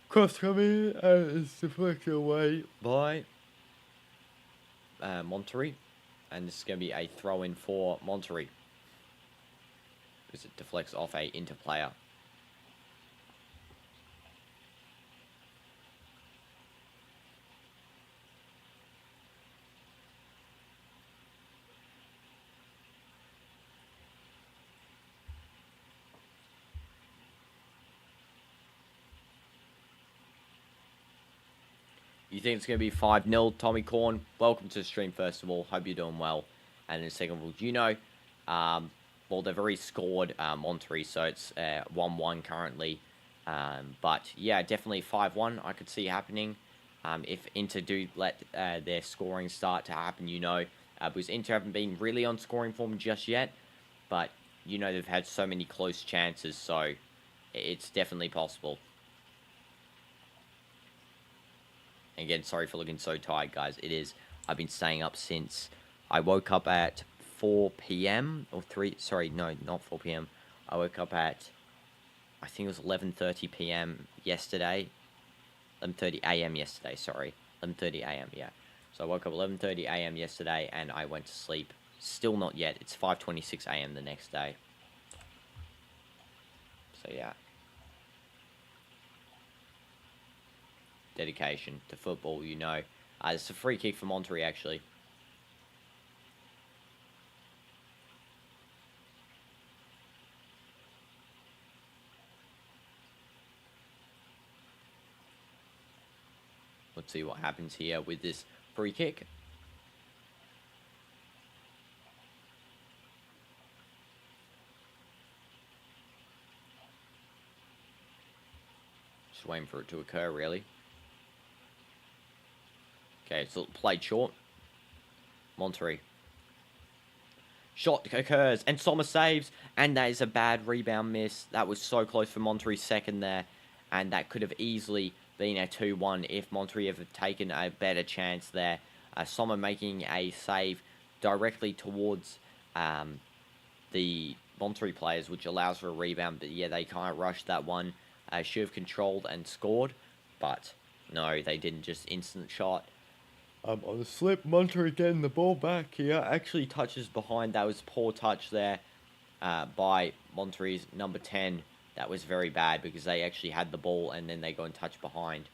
Cross coming, and it's deflected away by Monterrey. And this is going to be a throw-in for Monterrey, because it deflects off a Inter player. You think it's going to be 5-0, Tommy Corn? Welcome to the stream, first of all. Hope you're doing well. And then second of all, do you know, well, they've already scored Monterrey, so it's 1-1 currently. But, yeah, definitely 5-1 I could see happening. If Inter do let their scoring start to happen, you know, because Inter haven't been really on scoring form just yet. But, you know, they've had so many close chances, so it's definitely possible. Again, sorry for looking so tired, guys. It is. I've been staying up since I woke up at 4 p.m. or 3. Sorry, no, not 4 p.m. I woke up at, I think it was 11:30 p.m. yesterday. 11:30 a.m. yesterday, sorry. 11:30 a.m., yeah. So I woke up 11:30 a.m. yesterday and I went to sleep. Still not yet. It's 5:26 a.m. the next day. So, yeah. Dedication to football, you know. It's a free kick for Monterrey, actually. Let's see what happens here with this free kick. Just waiting for it to occur, really. Okay, it's played short. Monterrey. Shot occurs, and Sommer saves, and that is a bad rebound miss. That was so close for Monterrey's second there, and that could have easily been a 2-1 if Monterrey had taken a better chance there. Sommer making a save directly towards the Monterrey players, which allows for a rebound, but yeah, they kind of rushed that one. Should have controlled and scored, but no, they didn't. Just instant shot. On the slip, Monterrey getting the ball back here. Actually touches behind. That was poor touch there by Monterrey's number 10. That was very bad because they actually had the ball and then they go and touch behind.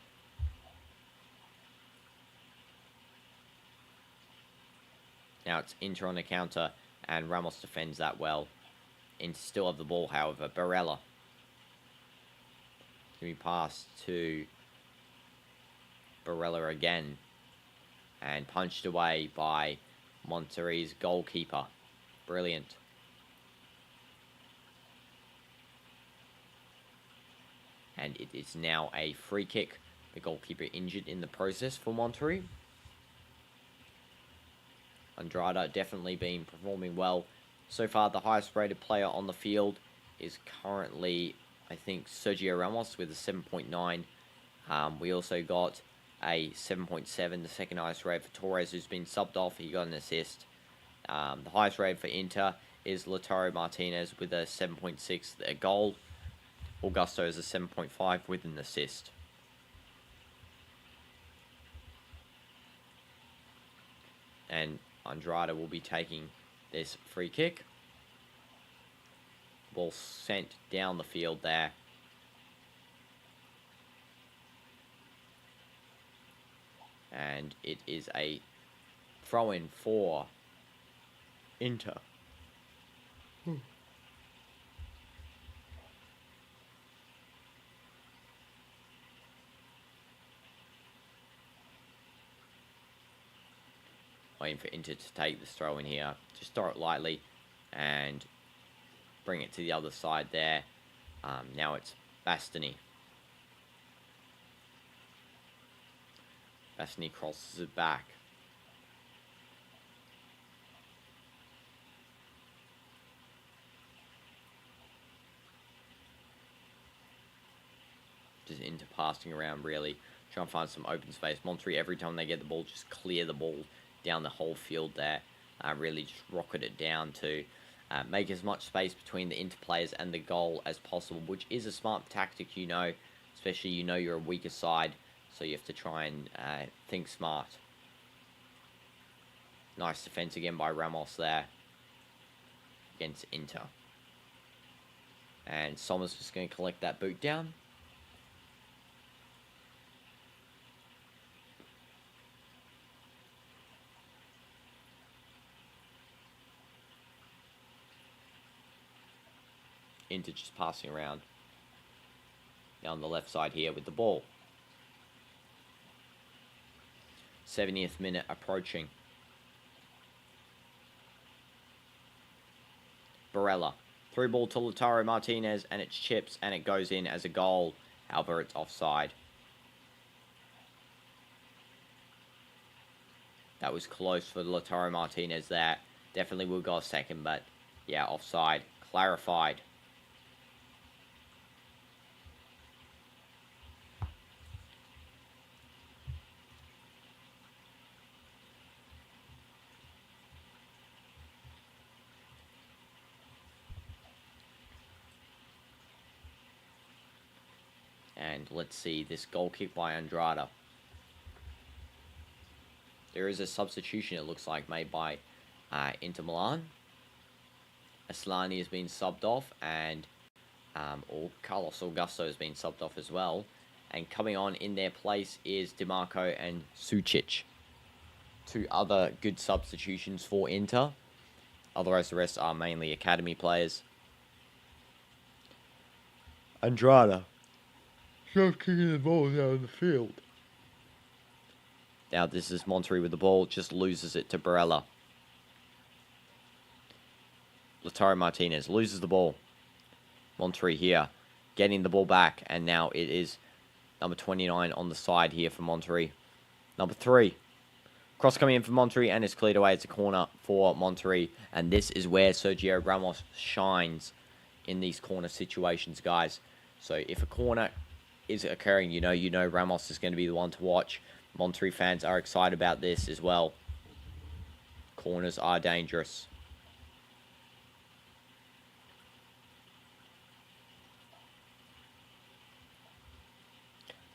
Now it's Inter on the counter and Ramos defends that well. Inter still have the ball, however. Barella. Gonna be passed to Barella again. And punched away by Monterrey's goalkeeper. Brilliant. And it is now a free kick. The goalkeeper injured in the process for Monterrey. Andrada definitely been performing well. So far, the highest rated player on the field is currently, I think, Sergio Ramos with a 7.9. We also got a 7.7, the second highest rate for Torres, who's been subbed off. He got an assist. The highest rate for Inter is Lautaro Martinez with a 7.6, a goal. Augusto is a 7.5 with an assist. And Andrada will be taking this free kick. Ball sent down the field there. And it is a throw-in for Inter. Waiting for Inter to take this throw-in here. Just throw it lightly and bring it to the other side there. Now it's Bastoni. Bastoni crosses it back. Just into passing around, really. Trying to find some open space. Monterrey, every time they get the ball, just clear the ball down the whole field there. Really just rocket it down to make as much space between the Inter players and the goal as possible, which is a smart tactic, you know. Especially, you know, you're a weaker side. So you have to try and think smart. Nice defense again by Ramos there. Against Inter. And Sommer's just going to collect that boot down. Inter just passing around. Now on the left side here with the ball. 70th minute approaching. Barella. Through ball to Lautaro Martinez, and it's chips, and it goes in as a goal. However, it's offside. That was close for Lautaro Martinez there. Definitely will go a second, but yeah, offside. Clarified. And let's see this goal kick by Andrada. There is a substitution, it looks like, made by Inter Milan. Aslani has been subbed off, and Carlos Augusto has been subbed off as well. And coming on in their place is DiMarco and SUII. Two other good substitutions for Inter. Otherwise, the rest are mainly academy players. Andrada. Just kicking the ball down the field. Now this is Monterrey with the ball. Just loses it to Barella. Lautaro Martinez loses the ball. Monterrey here. Getting the ball back. And now it is number 29 on the side here for Monterrey. Number 3. Cross coming in for Monterrey, and it's cleared away. It's a corner for Monterrey. And this is where Sergio Ramos shines in these corner situations, guys. So if a corner is occurring, you know Ramos is going to be the one to watch. Monterrey fans are excited about this as well. Corners are dangerous.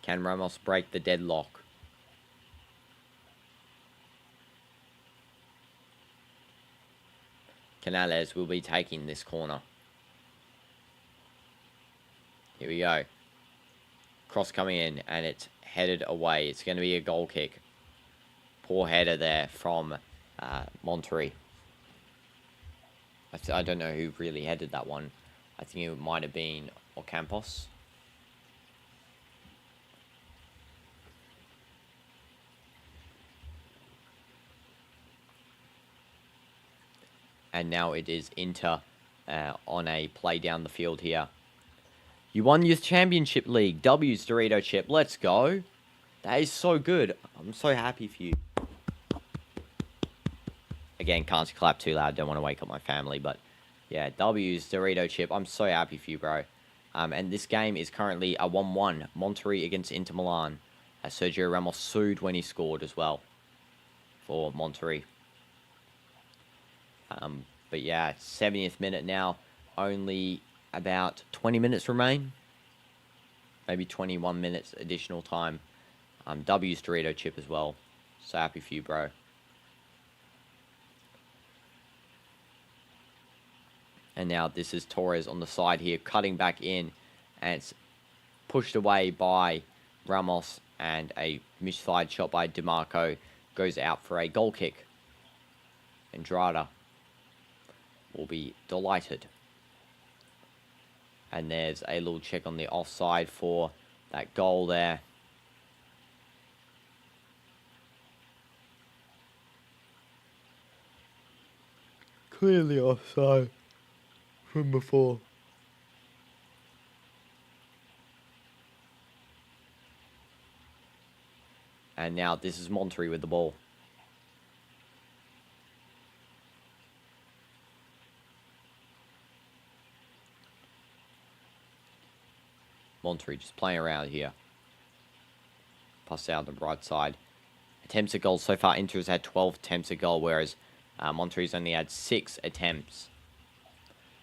Can Ramos break the deadlock? Canales will be taking this corner. Here we go. Cross coming in, and it's headed away. It's going to be a goal kick. Poor header there from Monterrey. I don't know who really headed that one. I think it might have been Ocampos. And now it is Inter on a play down the field here. You won Youth Championship League. W's Dorito Chip. Let's go. That is so good. I'm so happy for you. Again, can't clap too loud. Don't want to wake up my family. But yeah, W's Dorito Chip. I'm so happy for you, bro. And this game is currently a 1-1. Monterrey against Inter Milan. Sergio Ramos sued when he scored as well for Monterrey. But yeah, 70th minute now. Only about 20 minutes remain. Maybe 21 minutes additional time. W's Dorito Chip as well. So happy for you, bro. And now this is Torres on the side here, cutting back in. And it's pushed away by Ramos. And a misfired shot by DiMarco goes out for a goal kick. Andrada will be delighted. And there's a little check on the offside for that goal there. Clearly offside from before. And now this is Monterrey with the ball. Monterrey just playing around here. Pass out on the right side. Attempts at goal so far. Inter has had 12 attempts at goal, whereas Monterrey's only had 6 attempts.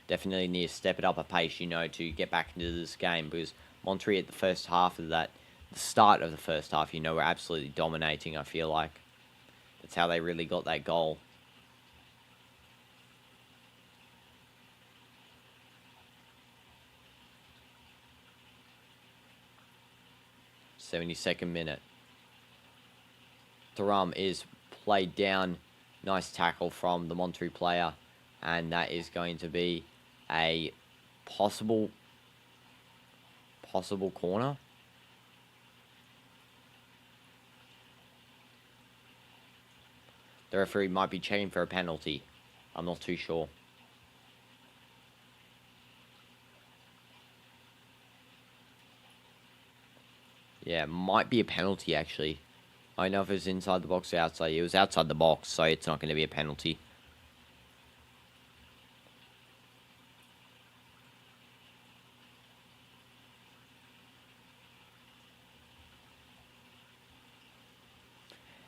Definitely need to step it up a pace, to get back into this game, because Monterrey at the first half of that, the start of the first half, were absolutely dominating, I feel like. That's how they really got that goal. '72nd minute. Thuram is played down. Nice tackle from the Monterrey player. And that is going to be a possible corner. the referee might be checking for a penalty. I'm not too sure. Yeah, might be a penalty, actually. I don't know if it was inside the box or outside. It was outside the box, so it's not going to be a penalty.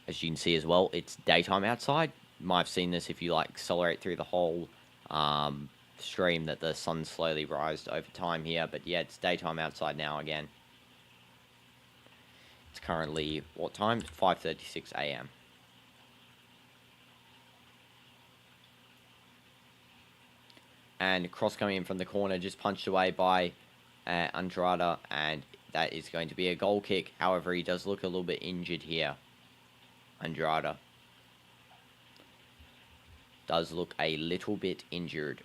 As you can see as well, it's daytime outside. You might have seen this if you like accelerate through the whole stream, that the sun slowly rises over time here. But yeah, it's daytime outside now again. It's currently, what time? 5:36 a.m. And cross coming in from the corner, just punched away by Andrada, and that is going to be a goal kick. However, he does look a little bit injured here. Andrada does look a little bit injured.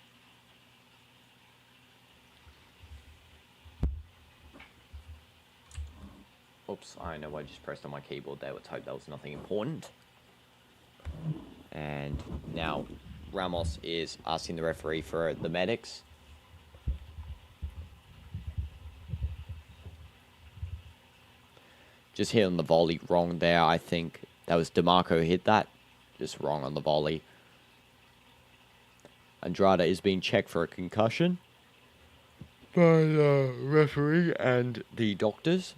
Oops, I know I just pressed on my keyboard there. Let's hope that was nothing important. And now Ramos is asking the referee for the medics. Just hit on the volley wrong there. I think that was DeMarco who hit that. Just wrong on the volley. Andrada is being checked for a concussion by the referee and the doctors.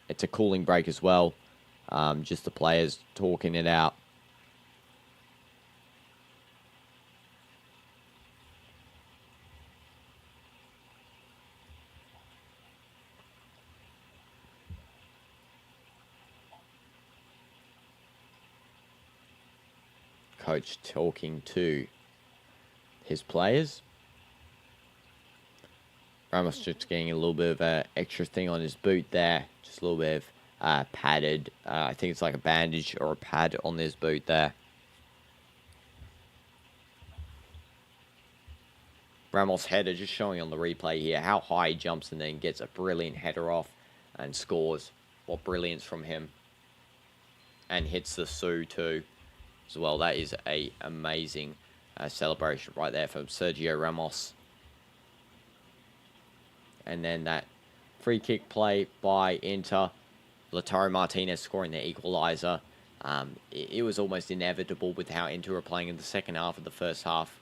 It's a cooling break as well. Just the players talking it out. Coach talking to his players. Ramos just getting a little bit of an extra thing on his boot there. Just a little bit of padded. I think it's like a bandage or a pad on his boot there. Ramos' header just showing on the replay here how high he jumps and then gets a brilliant header off and scores. What brilliance from him. And hits the SUII too as well. That is a amazing celebration right there from Sergio Ramos. And then that free kick play by Inter. Lautaro Martinez scoring the equaliser. It was almost inevitable with how Inter were playing in the second half of the first half.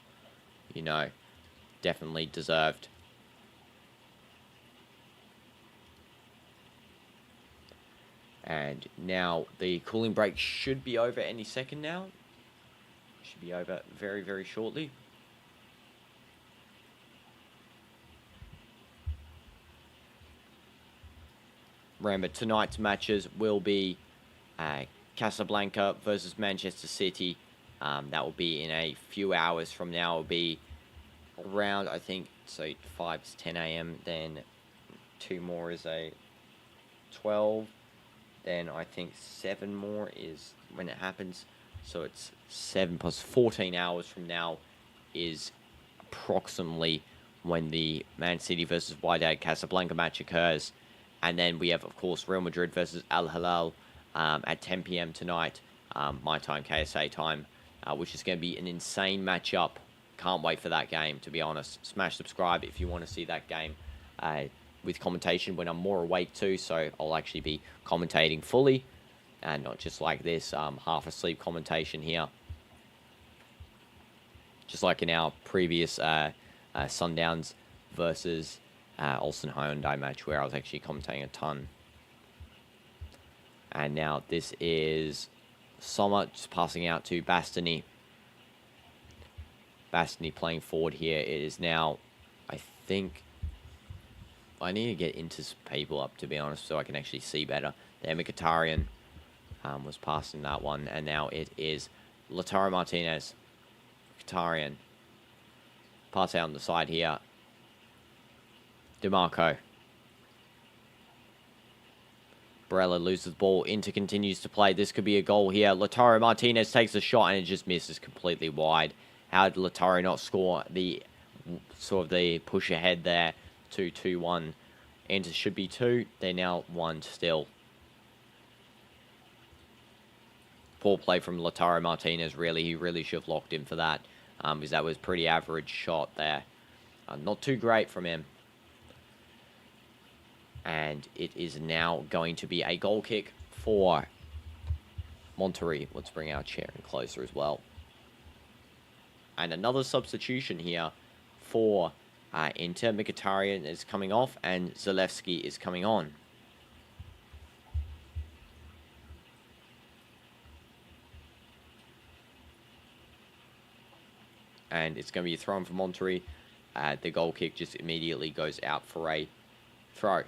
You know, definitely deserved. And now the cooling break should be over any second now. Should be over very, very shortly. Remember, tonight's matches will be Casablanca versus Manchester City. That will be in a few hours from now. It will be around, I think, so 5 to 10 a.m. Then 2 more is a 12. Then I think 7 more is when it happens. So it's 7 plus 14 hours from now is approximately when the Man City versus Wydad Casablanca match occurs. And then we have, of course, Real Madrid versus Al Hilal at 10 p.m. tonight, my time, KSA time, which is going to be an insane matchup. Can't wait for that game, to be honest. Smash subscribe if you want to see that game with commentation when I'm more awake too, so I'll actually be commentating fully and not just like this half asleep commentation here. Just like in our previous Sundowns versus Olsen Hyundai match where I was actually commentating a ton. And now this is Sommer just passing out to Bastoni. Bastoni playing forward here. It is now, I think, I need to get into some people up, to be honest, so I can actually see better. There, Mkhitaryan was passing that one, and now it is Lautaro Martinez. Mkhitaryan. Pass out on the side here. DeMarco. Barella loses the ball. Inter continues to play. This could be a goal here. Lautaro Martinez takes a shot and it just misses completely wide. How did Lautaro not score the sort of the push ahead there to 2-1? Inter should be 2. They're now 1 still. Poor play from Lautaro Martinez, really. He really should have locked in for that. Because that was pretty average shot there. Not too great from him. And it is now going to be a goal kick for Monterrey. Let's bring our chair in closer as well. And another substitution here for Inter. Mkhitaryan is coming off and Zalewski is coming on. And it's going to be thrown for Monterrey. The goal kick just immediately goes out for a throw.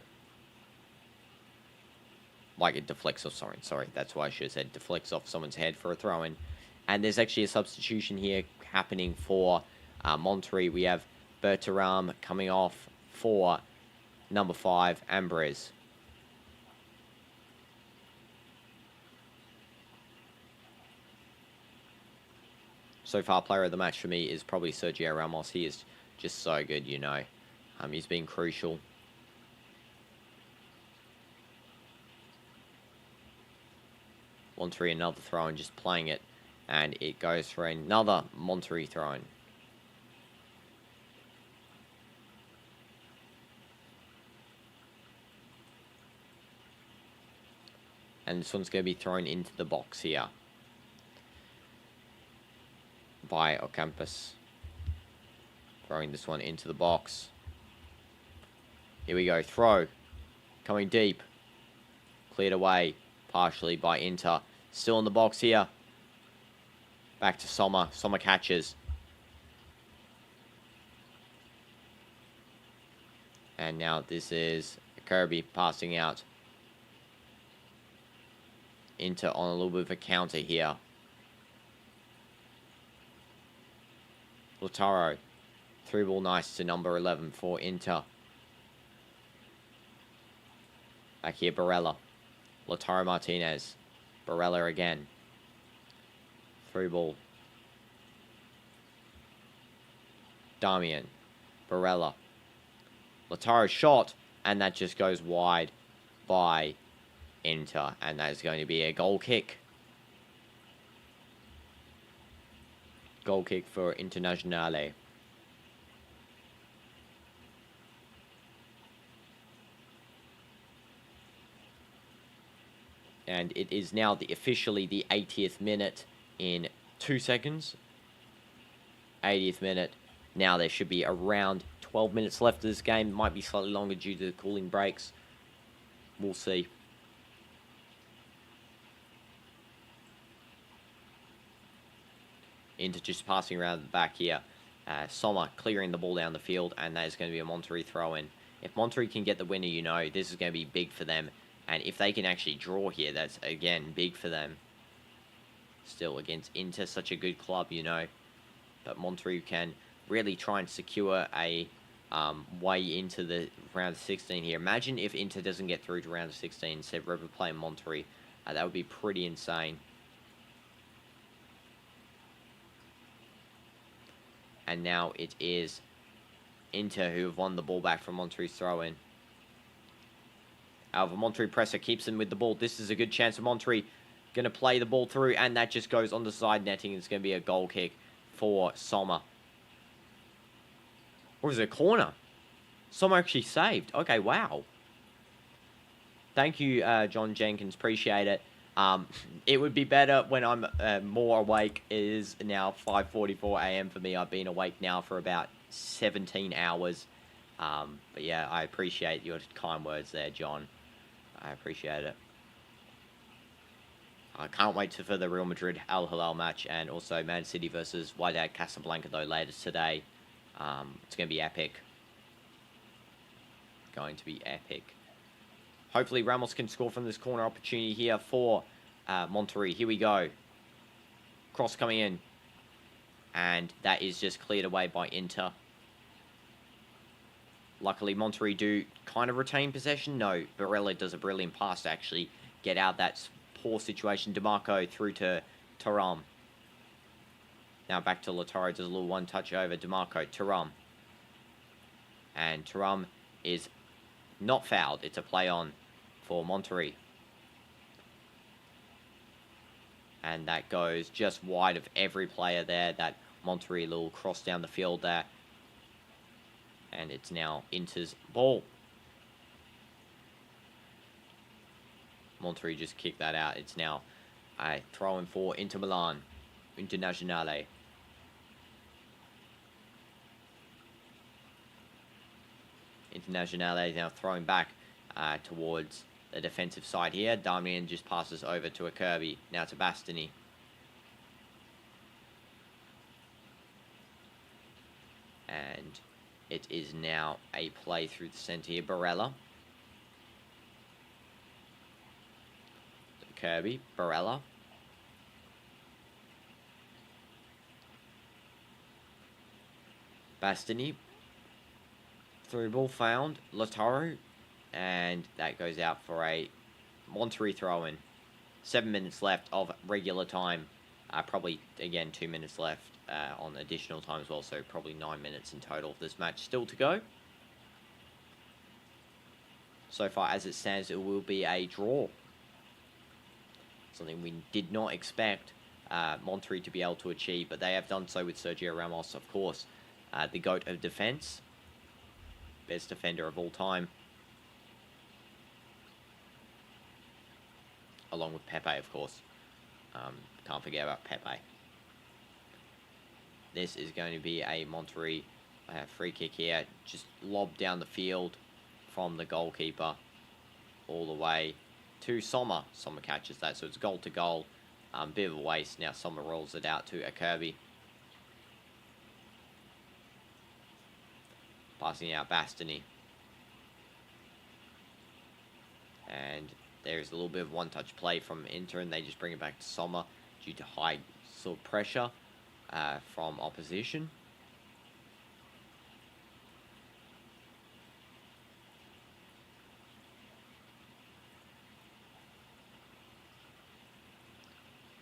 Like it deflects off, sorry, that's why I should have said deflects off someone's head for a throw-in. And there's actually a substitution here happening for Monterrey. We have Bertaram coming off for number 5, Ambrez. So far, player of the match for me is probably Sergio Ramos. He is just so good, you know. He's been crucial. Monterrey another throw and just playing it. And it goes for another Monterrey throw-in. And this one's going to be thrown into the box here by Ocampos. Throwing this one into the box. Here we go. Throw. Coming deep. Cleared away partially by Inter. Still in the box here. Back to Sommer. Sommer catches. And now this is Kirby passing out. Inter on a little bit of a counter here. Lautaro. Through ball nice to number 11 for Inter. Back here, Barella. Lautaro Martinez. Barella again. Through ball. Damian. Barella. Lautaro shot. And that just goes wide by Inter. And that is going to be a goal kick. Goal kick for Internazionale. And it is now officially the 80th minute in 2 seconds. 80th minute. Now there should be around 12 minutes left of this game. Might be slightly longer due to the cooling breaks. We'll see. Inter just passing around the back here. Sommer clearing the ball down the field. And that is going to be a Monterrey throw-in. If Monterrey can get the winner, you know, this is going to be big for them. And if they can actually draw here, that's, again, big for them. Still, against Inter, such a good club, you know. But Monterrey can really try and secure a way into the round of 16 here. Imagine if Inter doesn't get through to round of 16 instead of ever playing Monterrey. That would be pretty insane. And now it is Inter who have won the ball back from Monterrey's throw-in. However, Monterrey presser keeps them with the ball. This is a good chance for Monterrey. Going to play the ball through, and that just goes on the side netting. It's going to be a goal kick for Sommer. Or is it a corner? Sommer actually saved. Okay, wow. Thank you, John Jenkins. Appreciate it. It would be better when I'm more awake. It is now 5:44 a.m. for me. I've been awake now for about 17 hours. But yeah, I appreciate your kind words there, John. I appreciate it. I can't wait for the Real Madrid Al Hilal match, and also Man City versus Wydad Casablanca though later today. It's going to be epic. Going to be epic. Hopefully Ramos can score from this corner opportunity here for Monterrey. Here we go. Cross coming in. And that is just cleared away by Inter. Luckily, Monterrey do kind of retain possession. No, Barella does a brilliant pass to actually get out that poor situation. DeMarco through to Thuram. Now back to Lautaro. Does a little one-touch over. DeMarco, Thuram. And Thuram is not fouled. It's a play on for Monterrey. And that goes just wide of every player there. That Monterrey little cross down the field there. And it's now Inter's ball. Monterrey just kicked that out. It's now a throw-in for Inter Milan. Internazionale. Internazionale now throwing back towards the defensive side here. Damian just passes over to a Kirby. Now to Bastoni. And it is now a play through the centre here. Barella. Kirby. Barella. Bastoni. Through ball found. Lautaro. And that goes out for a Monterrey throw-in. 7 minutes left of regular time. Probably, again, 2 minutes left on additional time as well. So probably 9 minutes in total of this match still to go. So far, as it stands, it will be a draw. Something we did not expect Monterrey to be able to achieve. But they have done so with Sergio Ramos, of course. The GOAT of defense. Best defender of all time. Along with Pepe, of course. Can't forget about Pepe. This is going to be a Monterrey free kick here. Just lobbed down the field from the goalkeeper all the way to Sommer. Sommer catches that, so it's goal to goal. Bit of a waste. Now Sommer rolls it out to a Kirby. Passing out Bastoni. And there's a little bit of one-touch play from Inter, and they just bring it back to Sommer due to high sort of pressure from opposition.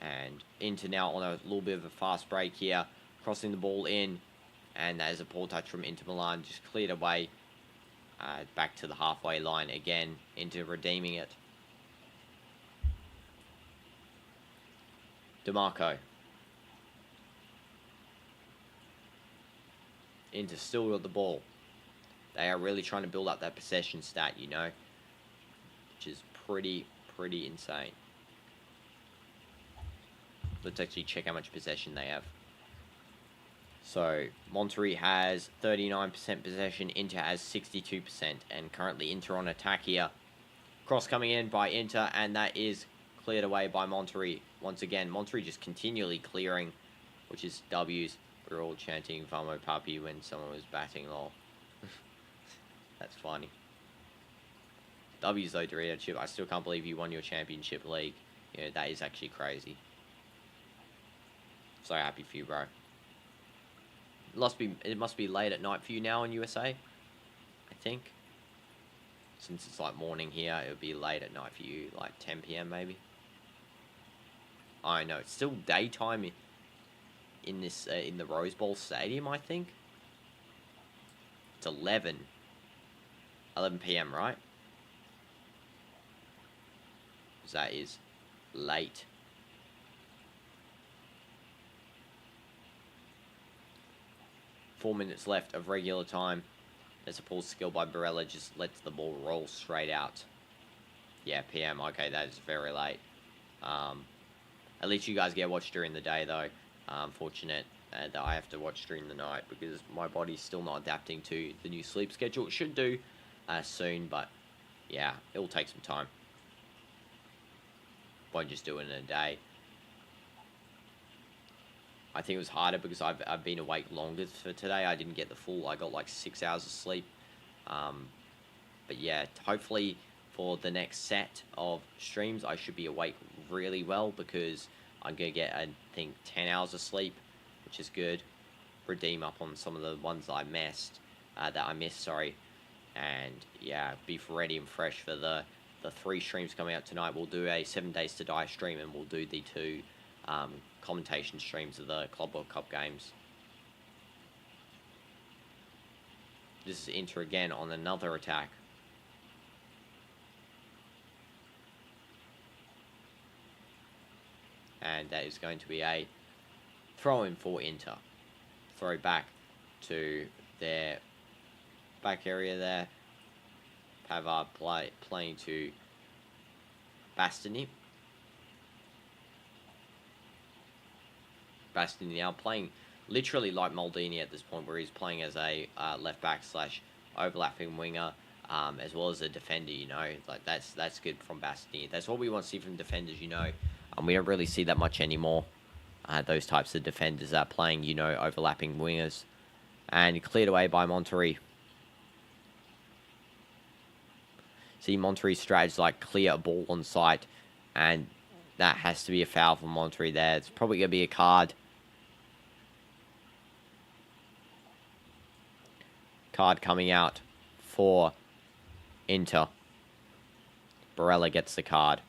And Inter now on a little bit of a fast break here, crossing the ball in, and that is a poor touch from Inter Milan, just cleared away back to the halfway line again, Inter redeeming it. DeMarco. Inter still got the ball. They are really trying to build up that possession stat, you know, which is pretty insane. Let's actually check how much possession they have. So, Monterrey has 39% possession, Inter has 62%, and currently Inter on attack here. Cross coming in by Inter, and that is cleared away by Monterrey. Once again, Monterrey just continually clearing, which is W's. We're all chanting Vamo Papi when someone was batting, lol. That's funny. W's though, Dorito Chip. I still can't believe you won your championship league. You know, that is actually crazy. So happy for you, bro. It must be late at night for you now in USA, I think. Since it's like morning here, it would be late at night for you, like 10 PM maybe. I know, it's still daytime in this in the Rose Bowl Stadium, I think. It's 11 PM, right? So that is late. Four minutes left of regular time. There's a pull skill by Barella, just lets the ball roll straight out. Yeah, PM. Okay, that is very late. At least you guys get watched during the day, though. Fortunate that I have to watch during the night because my body's still not adapting to the new sleep schedule. It should do soon, but yeah, it will take some time. Won't just do it in a day. I think it was harder because I've been awake longer for today. I didn't get the full. I got like 6 hours of sleep. But yeah, hopefully for the next set of streams, I should be awake really well because I'm going to get, I think, 10 hours of sleep, which is good. Redeem up on some of the ones that I missed, sorry. And yeah, be ready and fresh for the 3 streams coming out tonight. We'll do a 7 Days to Die stream, and we'll do the 2 commentation streams of the Club World Cup games. This is Inter again on another attack. and that is going to be a throw-in for Inter. Throw back to their back area there. Pavard playing to Bastoni. Bastoni now playing literally like Maldini at this point, where he's playing as a left back / overlapping winger, as well as a defender. You know, like that's good from Bastoni. That's what we want to see from defenders. You know, we don't really see that much anymore. Those types of defenders are playing, you know, overlapping wingers, and cleared away by Monterrey. See, Monterrey's strategy like clear a ball on sight, and that has to be a foul for Monterrey there. It's probably going to be a card. Card coming out for Inter. Barella gets the card.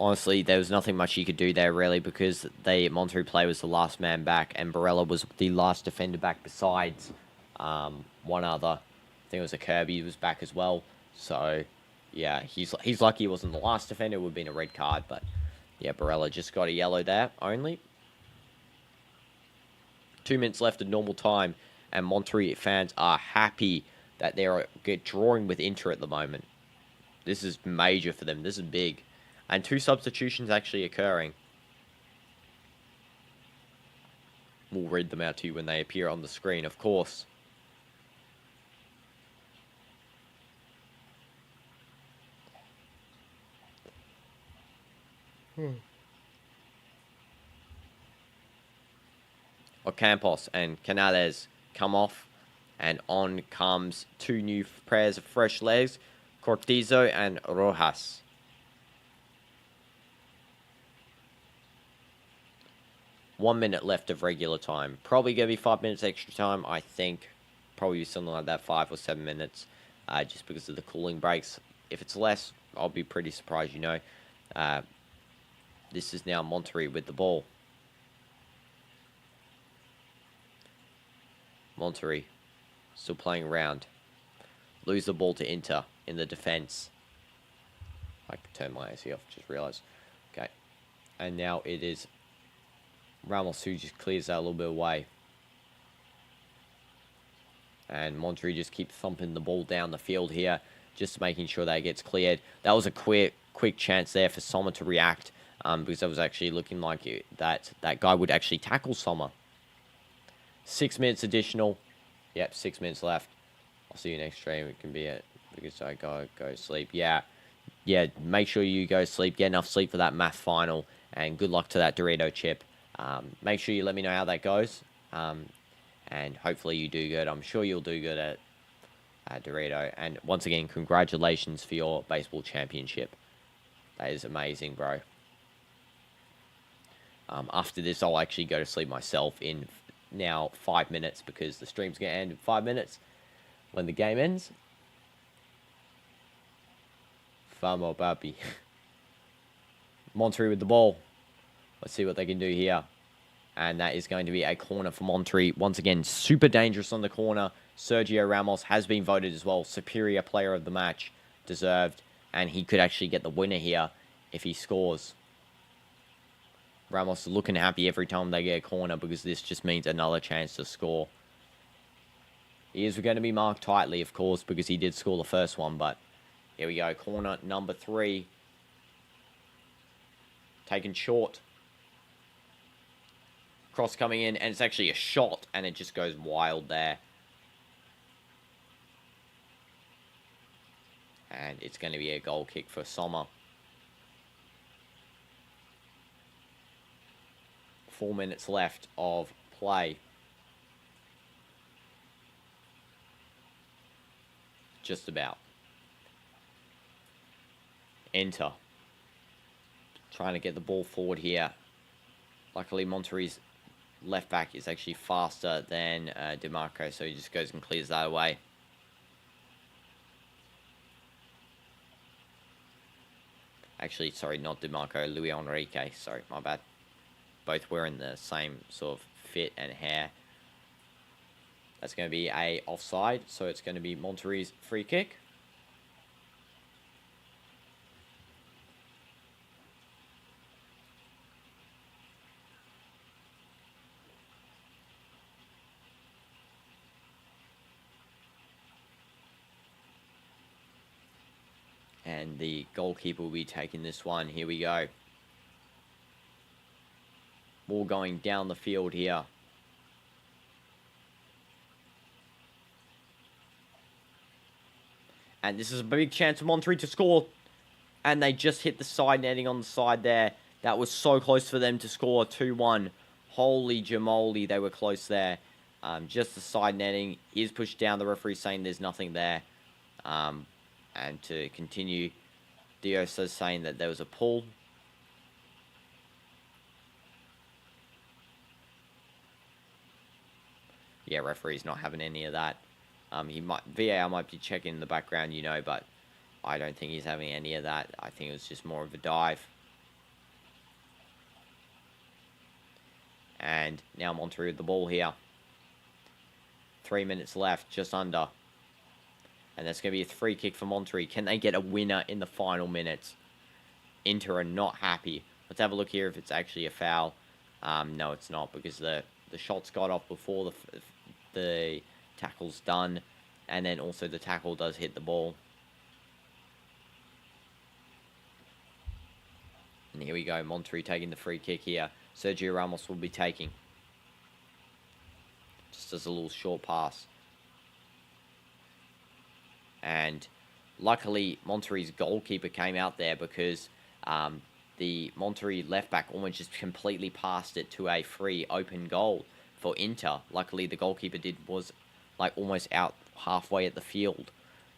Honestly, there was nothing much you could do there, really, because the Monterrey player was the last man back, and Barella was the last defender back besides one other. I think it was a Kirby who was back as well. So, yeah, he's lucky he wasn't the last defender. It would have been a red card, but, yeah, Barella just got a yellow there only. 2 minutes left of normal time, and Monterrey fans are happy that they're drawing with Inter at the moment. This is major for them. This is big. And 2 substitutions actually occurring. We'll read them out to you when they appear on the screen, of course. Ocampos and Canales come off, and on comes 2 new pairs of fresh legs, Cortizo and Rojas. One minute left of regular time. Probably going to be 5 minutes extra time, I think. Probably something like that, 5 or 7 minutes, just because of the cooling breaks. If it's less, I'll be pretty surprised, you know. This is now Monterrey with the ball. Monterrey still playing around. Lose the ball to Inter in the defense. I can turn my AC off, just realized. Okay. And now it is Ramos who just clears that a little bit away. And Monterrey just keep thumping the ball down the field here, just making sure that it gets cleared. That was a quick chance there for Sommer to react, because that was actually looking like that guy would actually tackle Sommer. 6 minutes additional. Yep, 6 minutes left. I'll see you next stream. It can be it, because I go sleep. Yeah, make sure you go sleep. Get enough sleep for that math final. And good luck to that Dorito chip. Make sure you let me know how that goes. And hopefully you do good. I'm sure you'll do good at Dorito. And once again, congratulations for your baseball championship. That is amazing, bro. After this, I'll actually go to sleep myself in now 5 minutes, because the stream's going to end in 5 minutes when the game ends. Famo papi. Monterrey with the ball. Let's see what they can do here. And that is going to be a corner for Monterrey. Once again, super dangerous on the corner. Sergio Ramos has been voted as well superior player of the match. Deserved. And he could actually get the winner here if he scores. Ramos is looking happy every time they get a corner, because this just means another chance to score. He is going to be marked tightly, of course, because he did score the first one. But here we go. Corner number 3. Taken short. Cross coming in, and it's actually a shot, and it just goes wild there. And it's going to be a goal kick for Sommer. 4 minutes left of play. Just about. Enter. Trying to get the ball forward here. Luckily, Monterrey's left back is actually faster than DeMarco, so he just goes and clears that away. Actually, sorry, not DeMarco, Luis Enrique. Sorry, my bad. Both wearing the same sort of fit and hair. That's going to be a offside, so it's going to be Monterrey's free kick. And the goalkeeper will be taking this one. Here we go. Ball going down the field here. And this is a big chance for Monterrey to score. And they just hit the side netting on the side there. That was so close for them to score 2-1. Holy jamoli, they were close there. Just the side netting is pushed down. The referee saying there's nothing there. And to continue, Dios is saying that there was a pull. Yeah, referee's not having any of that. VAR might be checking in the background, you know, but I don't think he's having any of that. I think it was just more of a dive. And now Monterrey with the ball here. 3 minutes left, just under. And that's going to be a free kick for Monterrey. Can they get a winner in the final minutes? Inter are not happy. Let's have a look here if it's actually a foul. No, it's not, because the shots got off before the tackle's done. And then also the tackle does hit the ball. And here we go, Monterrey taking the free kick here. Sergio Ramos will be taking. Just as a little short pass. And luckily, Monterrey's goalkeeper came out there because the Monterrey left back almost just completely passed it to a free open goal for Inter. Luckily, the goalkeeper was like almost out halfway at the field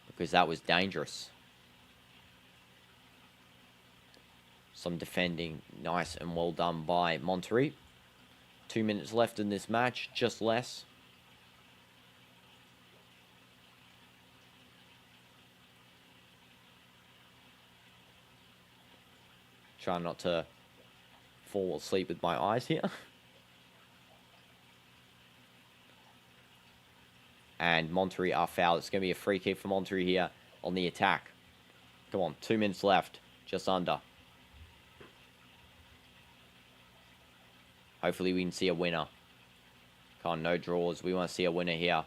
because that was dangerous. Some defending, nice and well done by Monterrey. 2 minutes left in this match, just less. Try not to fall asleep with my eyes here. And Monterrey are fouled. It's going to be a free kick for Monterrey here on the attack. Come on, 2 minutes left, just under. Hopefully we can see a winner. Come on, no draws. We want to see a winner here.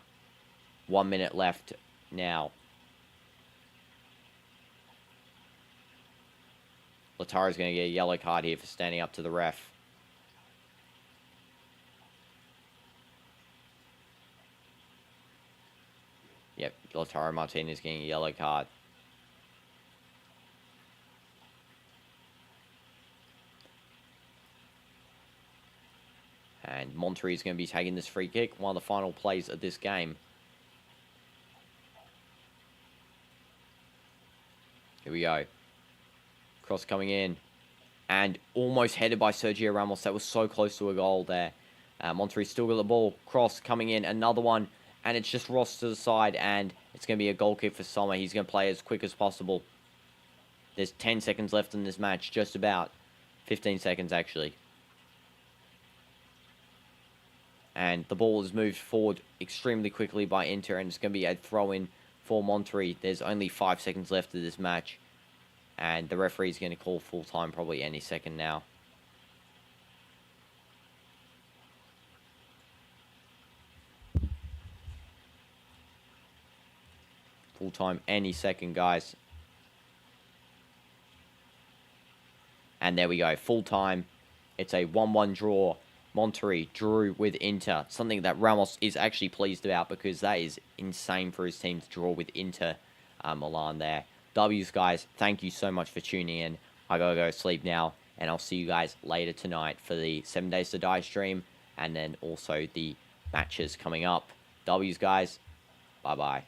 1 minute left now. Lautaro's going to get a yellow card here for standing up to the ref. Yep, Lautaro Martinez getting a yellow card. And Monterrey is going to be taking this free kick. One of the final plays of this game. Here we go. Cross coming in. And almost headed by Sergio Ramos. That was so close to a goal there. Monterrey still got the ball. Cross coming in. Another one. And it's just Ross to the side. And it's going to be a goal kick for Sommer. He's going to play as quick as possible. There's 10 seconds left in this match. Just about. 15 seconds actually. And the ball is moved forward extremely quickly by Inter. And it's going to be a throw-in for Monterrey. There's only 5 seconds left of this match. And the referee is going to call full-time probably any second now. Full-time any second, guys. And there we go. Full-time. It's a 1-1 draw. Monterrey drew with Inter. Something that Ramos is actually pleased about because that is insane for his team to draw with Inter Milan there. W's, guys. Thank you so much for tuning in. I gotta go sleep now. And I'll see you guys later tonight for the 7 Days to Die stream. And then also the matches coming up. W's, guys. Bye-bye.